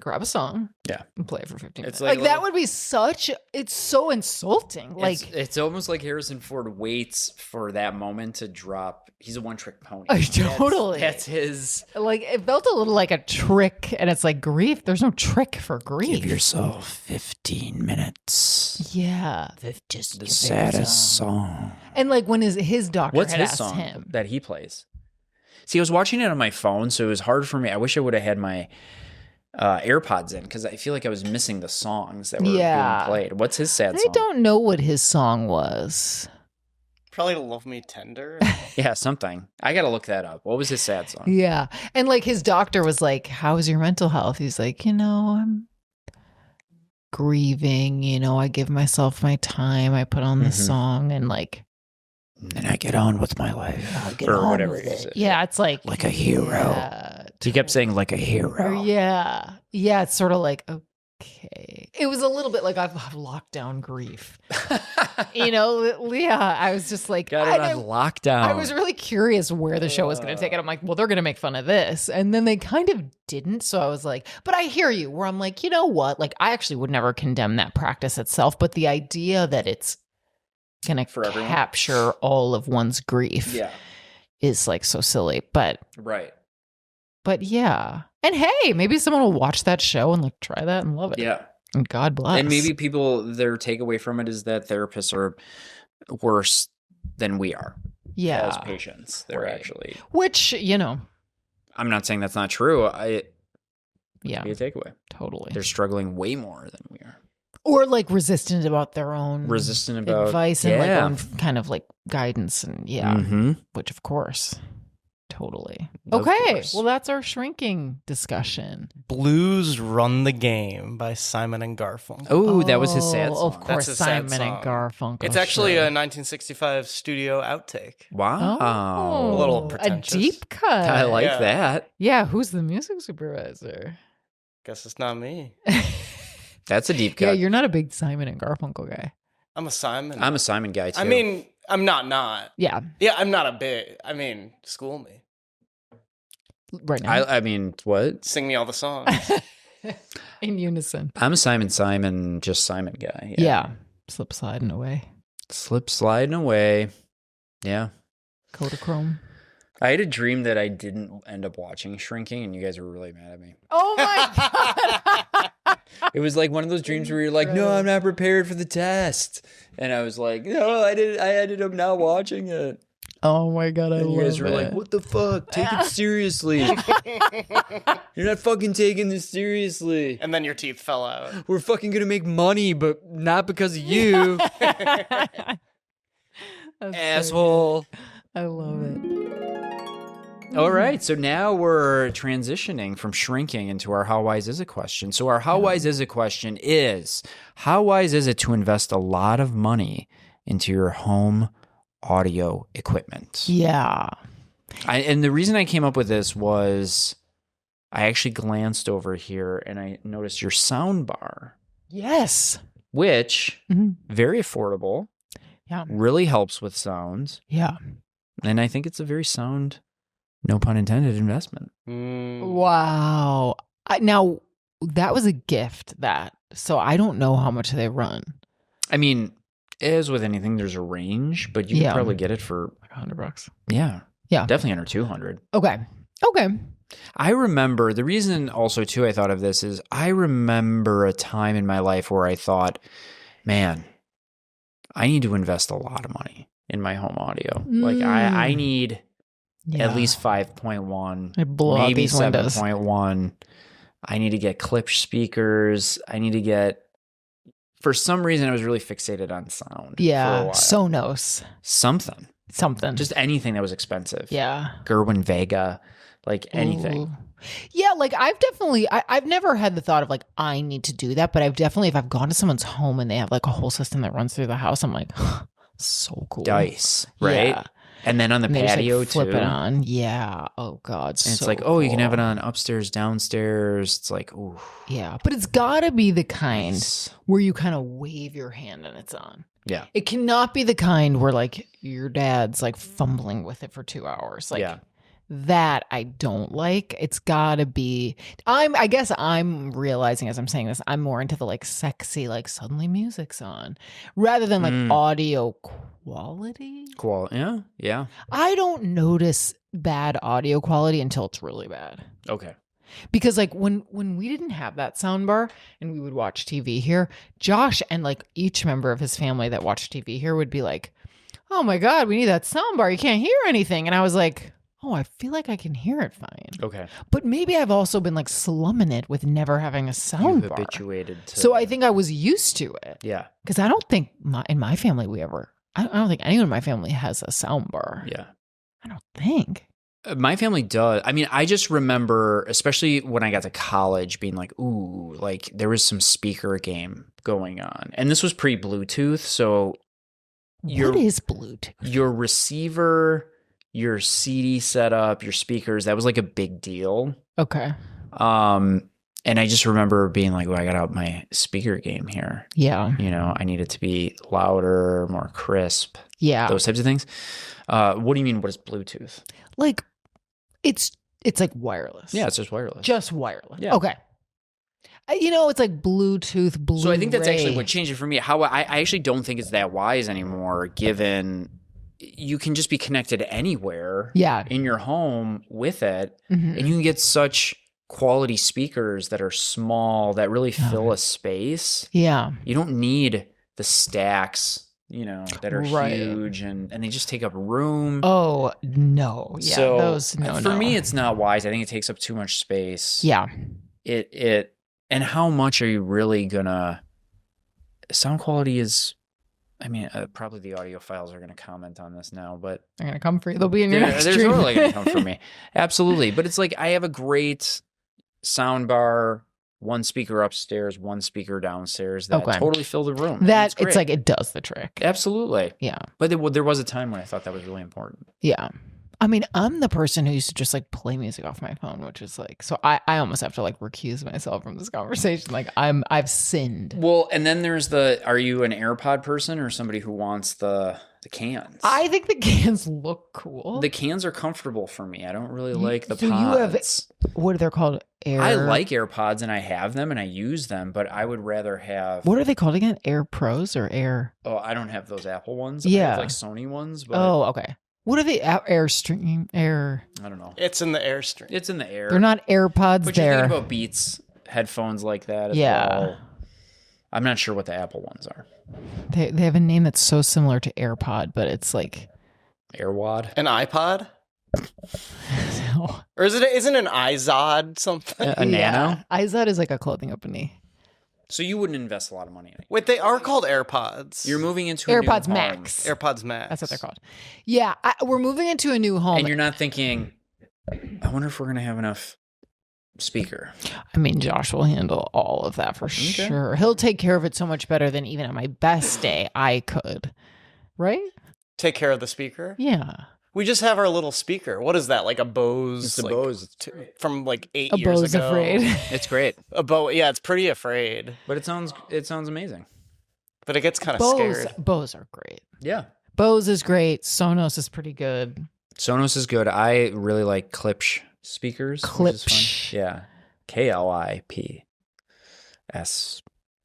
grab a song. Yeah. And play it for 15 minutes. Like that would be it's so insulting. Like it's almost like Harrison Ford waits for that moment to drop. He's a one-trick pony. Totally. That's his. Like it felt a little like a trick, and it's like grief. There's no trick for grief. Give yourself 15 minutes. Yeah. Just the saddest song. And like when his doctor What's had his asked song him that he plays? See, I was watching it on my phone, so it was hard for me. I wish I would have had my AirPods in because I feel like I was missing the songs that were being played. What's his sad song? I don't know what his song was. Probably Love Me Tender. Yeah, something. I got to look that up. What was his sad song? Yeah. And like his doctor was like, how's your mental health? He's like, I'm grieving. I give myself my time. I put on this song and like. And I get on with my life. I'll get on whatever with it. Yeah, it's like a hero. Yeah, he kept saying like a hero. Yeah. Yeah, it's sort of like, okay. It was a little bit like I've lockdown grief. Yeah, I was just like, got it on lockdown. I was really curious where the show was going to take it. I'm like, well, they're going to make fun of this. And then they kind of didn't. So I was like, but I hear you where I'm like, you know what? Like, I actually would never condemn that practice itself. But the idea that it's going to capture all of one's grief is like so silly. But yeah. And hey, maybe someone will watch that show and like try that and love it. Yeah. And God bless. And maybe people, their takeaway from it is that therapists are worse than we are. Yeah. As patients. They're actually. Which, I'm not saying that's not true. Yeah. Be a takeaway. Totally. They're struggling way more than we are. Or like resistant about their own advice and like own kind of like guidance and which of course. Totally. Okay. Well, that's our shrinking discussion. Blues Run the Game by Simon and Garfunkel. Oh, that was his sad song. Of course, Simon and Garfunkel. It's actually a 1965 studio outtake. Wow. A little pretentious. A deep cut. I like that. Yeah. Who's the music supervisor? Guess it's not me. That's a deep cut. Yeah, you're not a big Simon and Garfunkel guy. I'm a Simon guy too. I mean, I'm not. Yeah. Yeah, I'm not a bit. I mean, school me. Right now. I mean, what? Sing me all the songs. In unison. I'm a Simon guy. Yeah. Slip sliding away. Yeah. Kodachrome. I had a dream that I didn't end up watching Shrinking, and you guys were really mad at me. Oh my God. It was like one of those dreams where you're like, no, I'm not prepared for the test. And I was like, no, I ended up not watching it. Oh my God, I love it. You guys were like, what the fuck? Take it seriously. You're not fucking taking this seriously. And then your teeth fell out. We're fucking going to make money, but not because of you. Asshole. So I love it. All right, so now we're transitioning from Shrinking into our How Wise Is It question. So our How Wise Is It question is, how wise is it to invest a lot of money into your home audio equipment? Yeah. And the reason I came up with this was I actually glanced over here and I noticed your sound bar. Yes. Which, very affordable. Yeah. Really helps with sound. Yeah. And I think it's a very sound, no pun intended, investment. Wow. Now, that was a gift so I don't know how much they run. I mean, as with anything, there's a range, but you can probably get it for like $100. Yeah. Yeah. Definitely under 200. Okay. I remember, the reason also too I thought of this is I remember a time in my life where I thought, man, I need to invest a lot of money in my home audio. Like I need at least 5.1, maybe 7.1. I need to get clip speakers. I need to get, for some reason, I was really fixated on sound. Yeah. For a while. Sonos. Something. Just anything that was expensive. Yeah. Gerwin Vega, like anything. Ooh. Yeah, like I've never had the thought of like, I need to do that, but if I've gone to someone's home and they have like a whole system that runs through the house, I'm like, so cool. Dice, right? Yeah. And then on the patio just, like, too. Flip it on. Yeah. Oh God. And it's like, cool. You can have it on upstairs, downstairs. It's like, ooh. Yeah. But it's gotta be the kind where you kind of wave your hand and it's on. Yeah. It cannot be the kind where like your dad's like fumbling with it for 2 hours. Like that I don't like. It's gotta be, I guess I'm realizing as I'm saying this, I'm more into the like sexy, like suddenly music's on rather than like audio quality. Yeah. I don't notice bad audio quality until it's really bad. Okay. Because like when we didn't have that soundbar and we would watch TV here, Josh and like each member of his family that watched TV here would be like, oh my God, we need that soundbar. You can't hear anything. And I was like, oh, I feel like I can hear it fine. Okay. But maybe I've also been like slumming it with never having a sound bar. Habituated to. So I think I was used to it. Yeah. Because I don't think in my family I don't think anyone in my family has a sound bar. Yeah. I don't think. My family does. I mean, I just remember, especially when I got to college, being like, ooh, like there was some speaker game going on. And this was pre-Bluetooth. So what is Bluetooth? Your receiver, your CD setup, your speakers, that was like a big deal. Okay. And I just remember being like, oh, I got out my speaker game here. Yeah. You know, I need it to be louder, more crisp. Yeah. Those types of things. What do you mean? What is Bluetooth? Like, it's like wireless. Yeah, it's just wireless. Just wireless. Yeah. Okay. It's like Bluetooth, Blu-ray. So I think that's actually what changed it for me. How I actually don't think it's that wise anymore, given you can just be connected anywhere in your home with it, and you can get such quality speakers that are small that really fill a space. Yeah. You don't need the stacks, that are huge and they just take up room. Oh, no. Yeah. So those, for me, it's not wise. I think it takes up too much space. Yeah. And how much are you really gonna? Sound quality is, I mean, probably the audiophiles are gonna comment on this now, but they're gonna come for you. They'll be in your next They're stream. totally gonna come for me. Absolutely, but it's like I have a great sound bar, one speaker upstairs, one speaker downstairs that totally fill the room. It's like it does the trick. Absolutely, yeah. But there was a time when I thought that was really important. Yeah. I mean, I'm the person who used to just like play music off my phone, which is like, so I almost have to like recuse myself from this conversation. Like I've sinned. Well, and then there's are you an AirPod person or somebody who wants the cans? I think the cans look cool. The cans are comfortable for me. I don't really like the pods. You have, what are they called? I like AirPods and I have them and I use them, but I would rather have. What are they called again? Air Pros or Air? Oh, I don't have those Apple ones. Yeah. I have like Sony ones. But oh, okay. What are they? Airstream? Air? I don't know. It's in the Airstream. It's in the air. They're not AirPods. But you're thinking about Beats headphones like that as well. I'm not sure what the Apple ones are. They have a name that's so similar to AirPod, but it's like AirWad. An iPod? No. Or isn't an iZod something? A Nano? iZod is like a clothing company. So you wouldn't invest a lot of money in it. Wait, they are called AirPods. You're moving into AirPods a new Max. home. AirPods Max. That's what they're called. Yeah, we're moving into a new home. And you're not thinking, I wonder if we're going to have enough speaker. I mean, Josh will handle all of that for sure. He'll take care of it so much better than even on my best day I could. Right? Take care of the speaker? Yeah. We just have our little speaker. What is that? Like a Bose? It's a Bose. From like 8 A years Bose ago. Afraid. It's great. A Bose. Yeah, it's pretty afraid. But it sounds amazing. But it gets kind of scared. Bose are great. Yeah. Bose is great. Sonos is pretty good. Sonos is good. I really like Klipsch speakers. Klipsch. Yeah. KLIPS.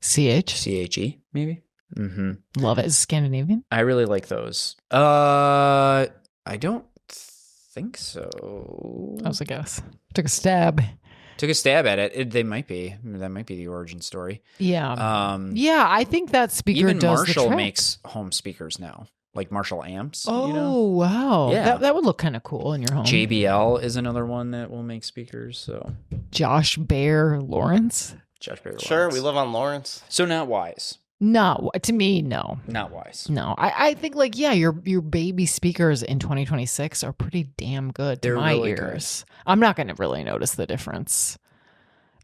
CHE, maybe? Mm-hmm. Love it. Is it Scandinavian? I really like those. I don't think so. That was a guess. Took a stab. Took a stab at it. They might be. That might be the origin story. Yeah. Yeah, I think that speaker even does Marshall the trick. makes home speakers now, like Marshall amps. Oh, wow. Yeah. That would look kind of cool in your home. JBL is another one that will make speakers. So Josh Bear Lawrence? Josh Bear Sure, Lawrence. we live on Lawrence. So not wise. No, to me, no. Not wise. No, I think like, yeah, your baby speakers in 2026 are pretty damn good to They're my really ears. I'm not going to really notice the difference.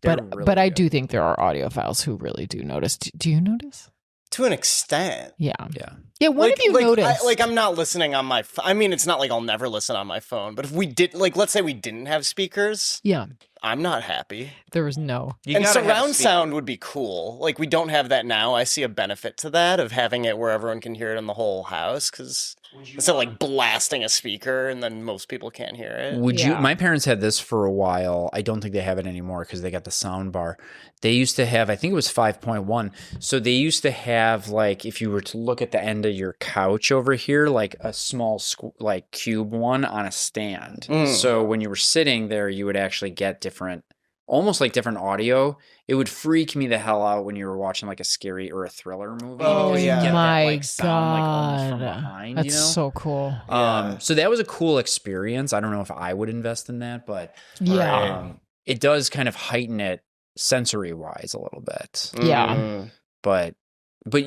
They're But really I good. do think there are audiophiles who really do notice. Do you notice? To an extent. Yeah. Yeah. Yeah, what have you noticed? I'm not listening on my I mean, it's not like I'll never listen on my phone, but if we did, like, let's say we didn't have speakers, yeah, I'm not happy. there was no. And surround sound would be cool. Like, we don't have that now. I see a benefit to that of having it where everyone can hear it in the whole house, because instead of like blasting a speaker and then most people can't hear it. Would Yeah. you? My parents had this for a while. I don't think they have it anymore because they got the sound bar. They used to have, I think it was 5.1. So they used to have, like, if you were to look at the end of your couch over here, like a small like cube one on a stand. So when you were sitting there, you would actually get different almost like different audio. It would freak me the hell out when you were watching like a scary or a thriller movie. Oh, because you yeah. get My that, like, sound, like, almost from God. behind, That's you know? so cool. Yeah. So that was a cool experience. I don't know if I would invest in that, but Yeah. it does kind of heighten it sensory wise a little bit. Yeah. Mm. But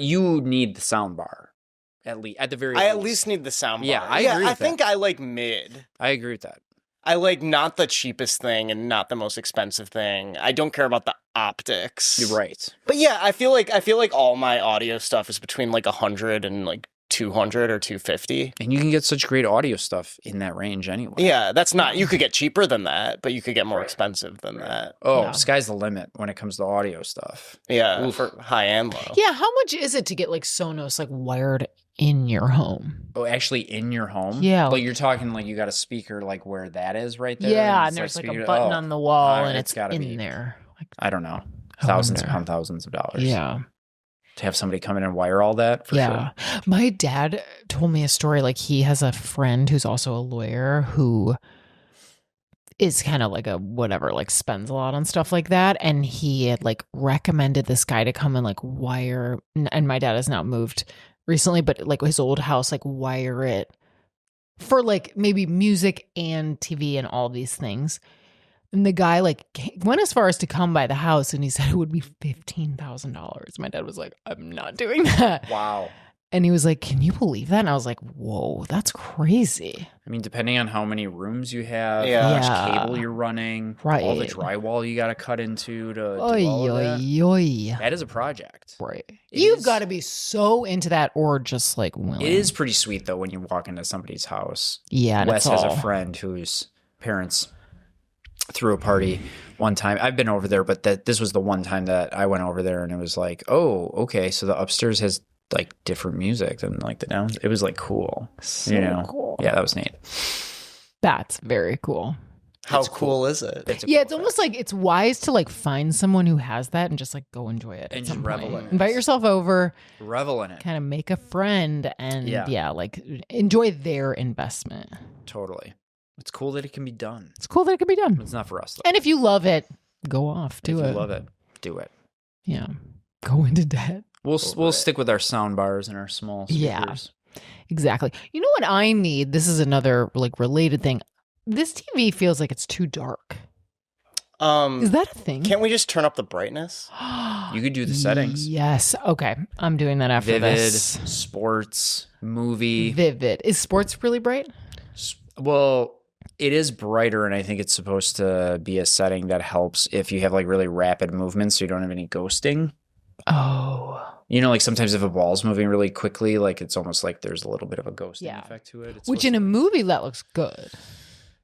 you need the sound bar at the very I least. at least need the sound bar. Yeah, I agree with think I like mid. I agree with that. I like not the cheapest thing and not the most expensive thing. I don't care about the optics. You're right. But yeah, I feel like all my audio stuff is between like 100 and like 200 or 250. And you can get such great audio stuff in that range anyway. Yeah, that's not. You could get cheaper than that, but you could get more expensive than that. Oh, Yeah. sky's the limit when it comes to audio stuff. Yeah, for high and low. Yeah, how much is it to get like Sonos like wired in your home? Oh, actually in your home? Yeah. Like you're talking like you got a speaker like where that is right there? Yeah, it's and there's like a speaker- button oh, on the wall and it's it's gotta in be. there. Like, I don't know. I Thousands wonder. upon thousands of dollars. yeah. To have somebody come in and wire all that for Yeah. sure. My dad told me a story. Like, he has a friend who's also a lawyer who is kind of like a whatever, like spends a lot on stuff like that. And he had like recommended this guy to come and like wire. And my dad has now moved recently, but like his old house, like wire it for like maybe music and TV and all these things. And the guy like went as far as to come by the house, and he said it would be $15,000. My dad was like, "I'm not doing that." Wow. And he was like, "Can you believe that?" And I was like, "Whoa, that's crazy." I mean, depending on how many rooms you have, Yeah. how much Yeah. cable you're running, all the Right. drywall you got to cut into to do Oy, all of that. oy, oy. That is a project. Right. It You've is- got to be so into that, or just like willing. It is pretty sweet though when you walk into somebody's house. Yeah, and Wes it's has all. a friend whose parents threw a party one time. I've been over there, but this was the one time that I went over there, and it was like, oh, okay, so the upstairs has like different music than like the down. It was like cool, So you know. cool. Yeah, that was neat. That's very cool. How It's cool is it? It's a Yeah, cool it's almost like it's wise to like find someone who has that and just like go enjoy it. And at just some revel point. in it. Invite yourself over, thing. Revel in it. kind of make a friend, and Yeah. yeah, like enjoy their investment. Totally. It's cool that it can be done. It's cool that it can be done. It's not for us though. And if you love it, go off, do if it. you love it, do it. Yeah, go into debt. We'll stick with our sound bars and our small speakers. Yeah. Exactly. You know what I need? This is another like related thing. This TV feels like it's too dark. Is that a thing? Can't we just turn up the brightness? You could do the settings. Yes. Okay. I'm doing that after Vivid, this. sports, movie. Vivid. Is sports really bright? Well, it is brighter, and I think it's supposed to be a setting that helps if you have like really rapid movements, so you don't have any ghosting. Oh. You know, like sometimes if a ball's moving really quickly, like it's almost like there's a little bit of a ghosting Yeah. effect to it. It's Which supposed in a to- movie that looks good.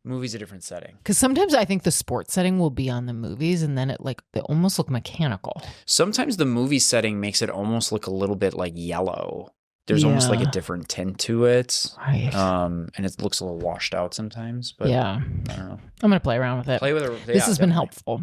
movie's a different setting. Because sometimes I think the sports setting will be on the movies, and then it like they almost look mechanical. Sometimes the movie setting makes it almost look a little bit like yellow. There's almost like a Yeah. different tint to it. Right. And it looks a little washed out sometimes. But yeah. I don't know. I'm gonna play around with it. Play with it. This has been helpful.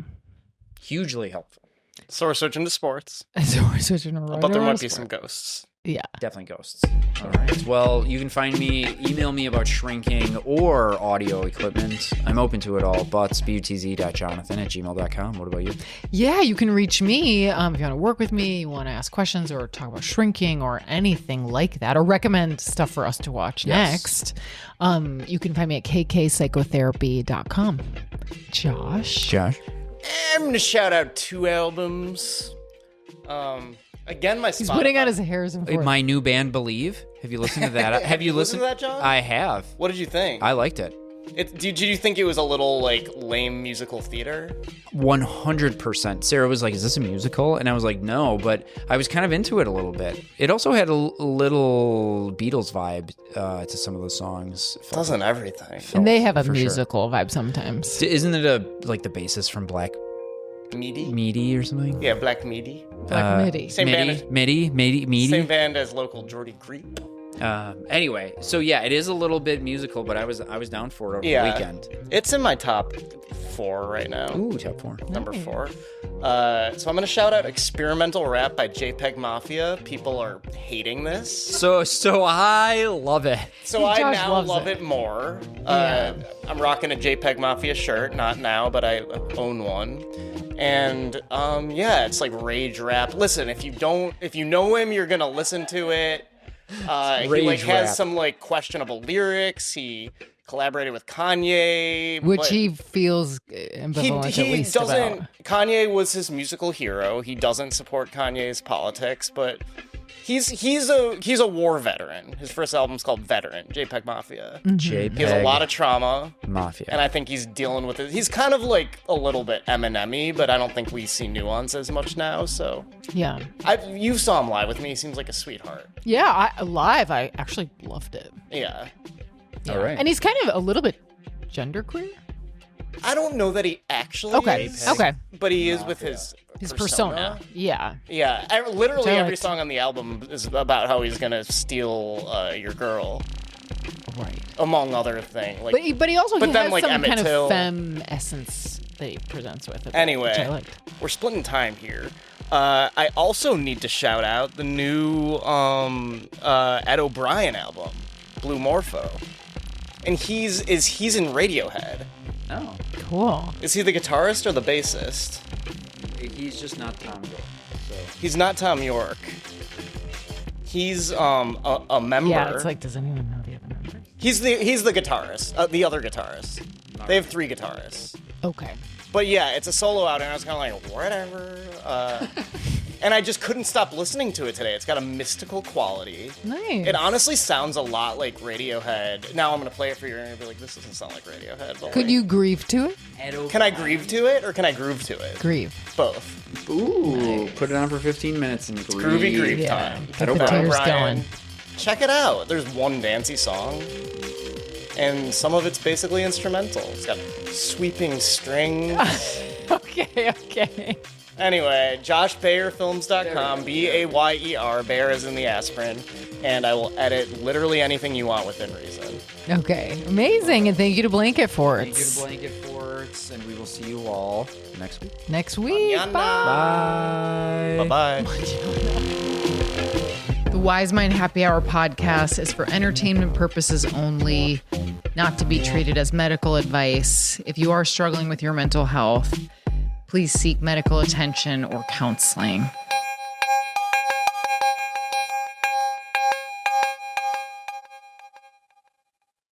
Hugely helpful. So we're switching to sports. So we're switching right But there around might be sport. some ghosts. Yeah. Definitely ghosts. All right. Well, you can find me, email me about shrinking or audio equipment. I'm open to it all. butz.jonathan@gmail.com. What about you? Yeah, you can reach me if you want to work with me, you want to ask questions or talk about shrinking or anything like that, or recommend stuff for us to watch next. You can find me at kkpsychotherapy.com. Josh. I'm gonna shout out 2 albums. Again, my He's Spotify. putting on his hairs and forth. My new band, Believe. Have you listened to that? Have you listened listened to that, John? I have. What did you think? I liked it. Did you think it was a little like lame musical theater? 100%. Sarah was like, "Is this a musical?" And I was like, "No," but I was kind of into it a little bit. It also had a little Beatles vibe to some of the songs. Doesn't everything? And they have a for sure. musical vibe sometimes. Isn't it like the bassist from Black Meaty? Meaty or something? Yeah, Black Meaty. Black Midi. Same band. Meaty. Same band as local Jordy Creep. Anyway, so yeah, it is a little bit musical, but I was down for it over the weekend. It's in my top 4 right now. Ooh, top 4. Number 4. So I'm going to shout out Experimental Rap by JPEG Mafia. People are hating this. So I love it. So I Josh now loves love it. it more. Yeah. I'm rocking a JPEG Mafia shirt. Not now, but I own one. And yeah, it's like rage rap. Listen, if you know him, you're going to listen to it. He like has some like questionable lyrics. He collaborated with Kanye, Which but he feels ambivalent at least doesn't. about. Kanye was his musical hero. He doesn't support Kanye's politics, but he's a war veteran. His first album's called Veteran, JPEG Mafia. JPEG He has a lot of trauma, Mafia. and I think he's dealing with it. He's kind of like a little bit Eminem-y, but I don't think we see nuance as much now. So Yeah. you saw him live with me. He seems like a sweetheart. Yeah, live, I actually loved it. Yeah. All right. And he's kind of a little bit genderqueer. I don't know that he actually Okay. is, Okay. but he is with his persona. Yeah. Yeah, literally Which I every liked. song on the album is about how he's gonna steal your girl, Right. among other things. Like, But he also But then, has like, some Emmett kind Till. of femme essence that he presents with it. Anyway. Which I liked. we're splitting time here. I also need to shout out the new Ed O'Brien album, Blue Morpho, and he's in Radiohead. Oh, Cool. Is he the guitarist or the bassist? he's just not Tom York. So. He's not Tom York. He's a member. Yeah, it's like, does anyone know the other member? He's the guitarist, the other guitarist. They have 3 guitarists. Okay. But yeah, it's a solo out, and I was kind of like, whatever. And I just couldn't stop listening to it today. It's got a mystical quality. Nice. It honestly sounds a lot like Radiohead. Now I'm going to play it for you, and you're going to be like, this doesn't sound like Radiohead. But Could like, you grieve to it? Can I grieve to it, or can I groove to it? Grieve. Both. Ooh, put it on for 15 minutes and Groovy grieve Yeah. time. Get the Ed tears O'Brien. going. Check it out. There's one dancey song, and some of it's basically instrumental. It's got sweeping strings. Okay. Anyway, JoshBayerFilms.com, Bayer, Bayer is in the aspirin, and I will edit literally anything you want within reason. Okay. Amazing. And thank you to Blanket Forts. Thank you to Blanket Forts, and we will see you all next week. Next week. Mañana. Bye. Bye. Bye-bye. The Wise Mind Happy Hour podcast is for entertainment purposes only, not to be treated as medical advice. If you are struggling with your mental health, please seek medical attention or counseling.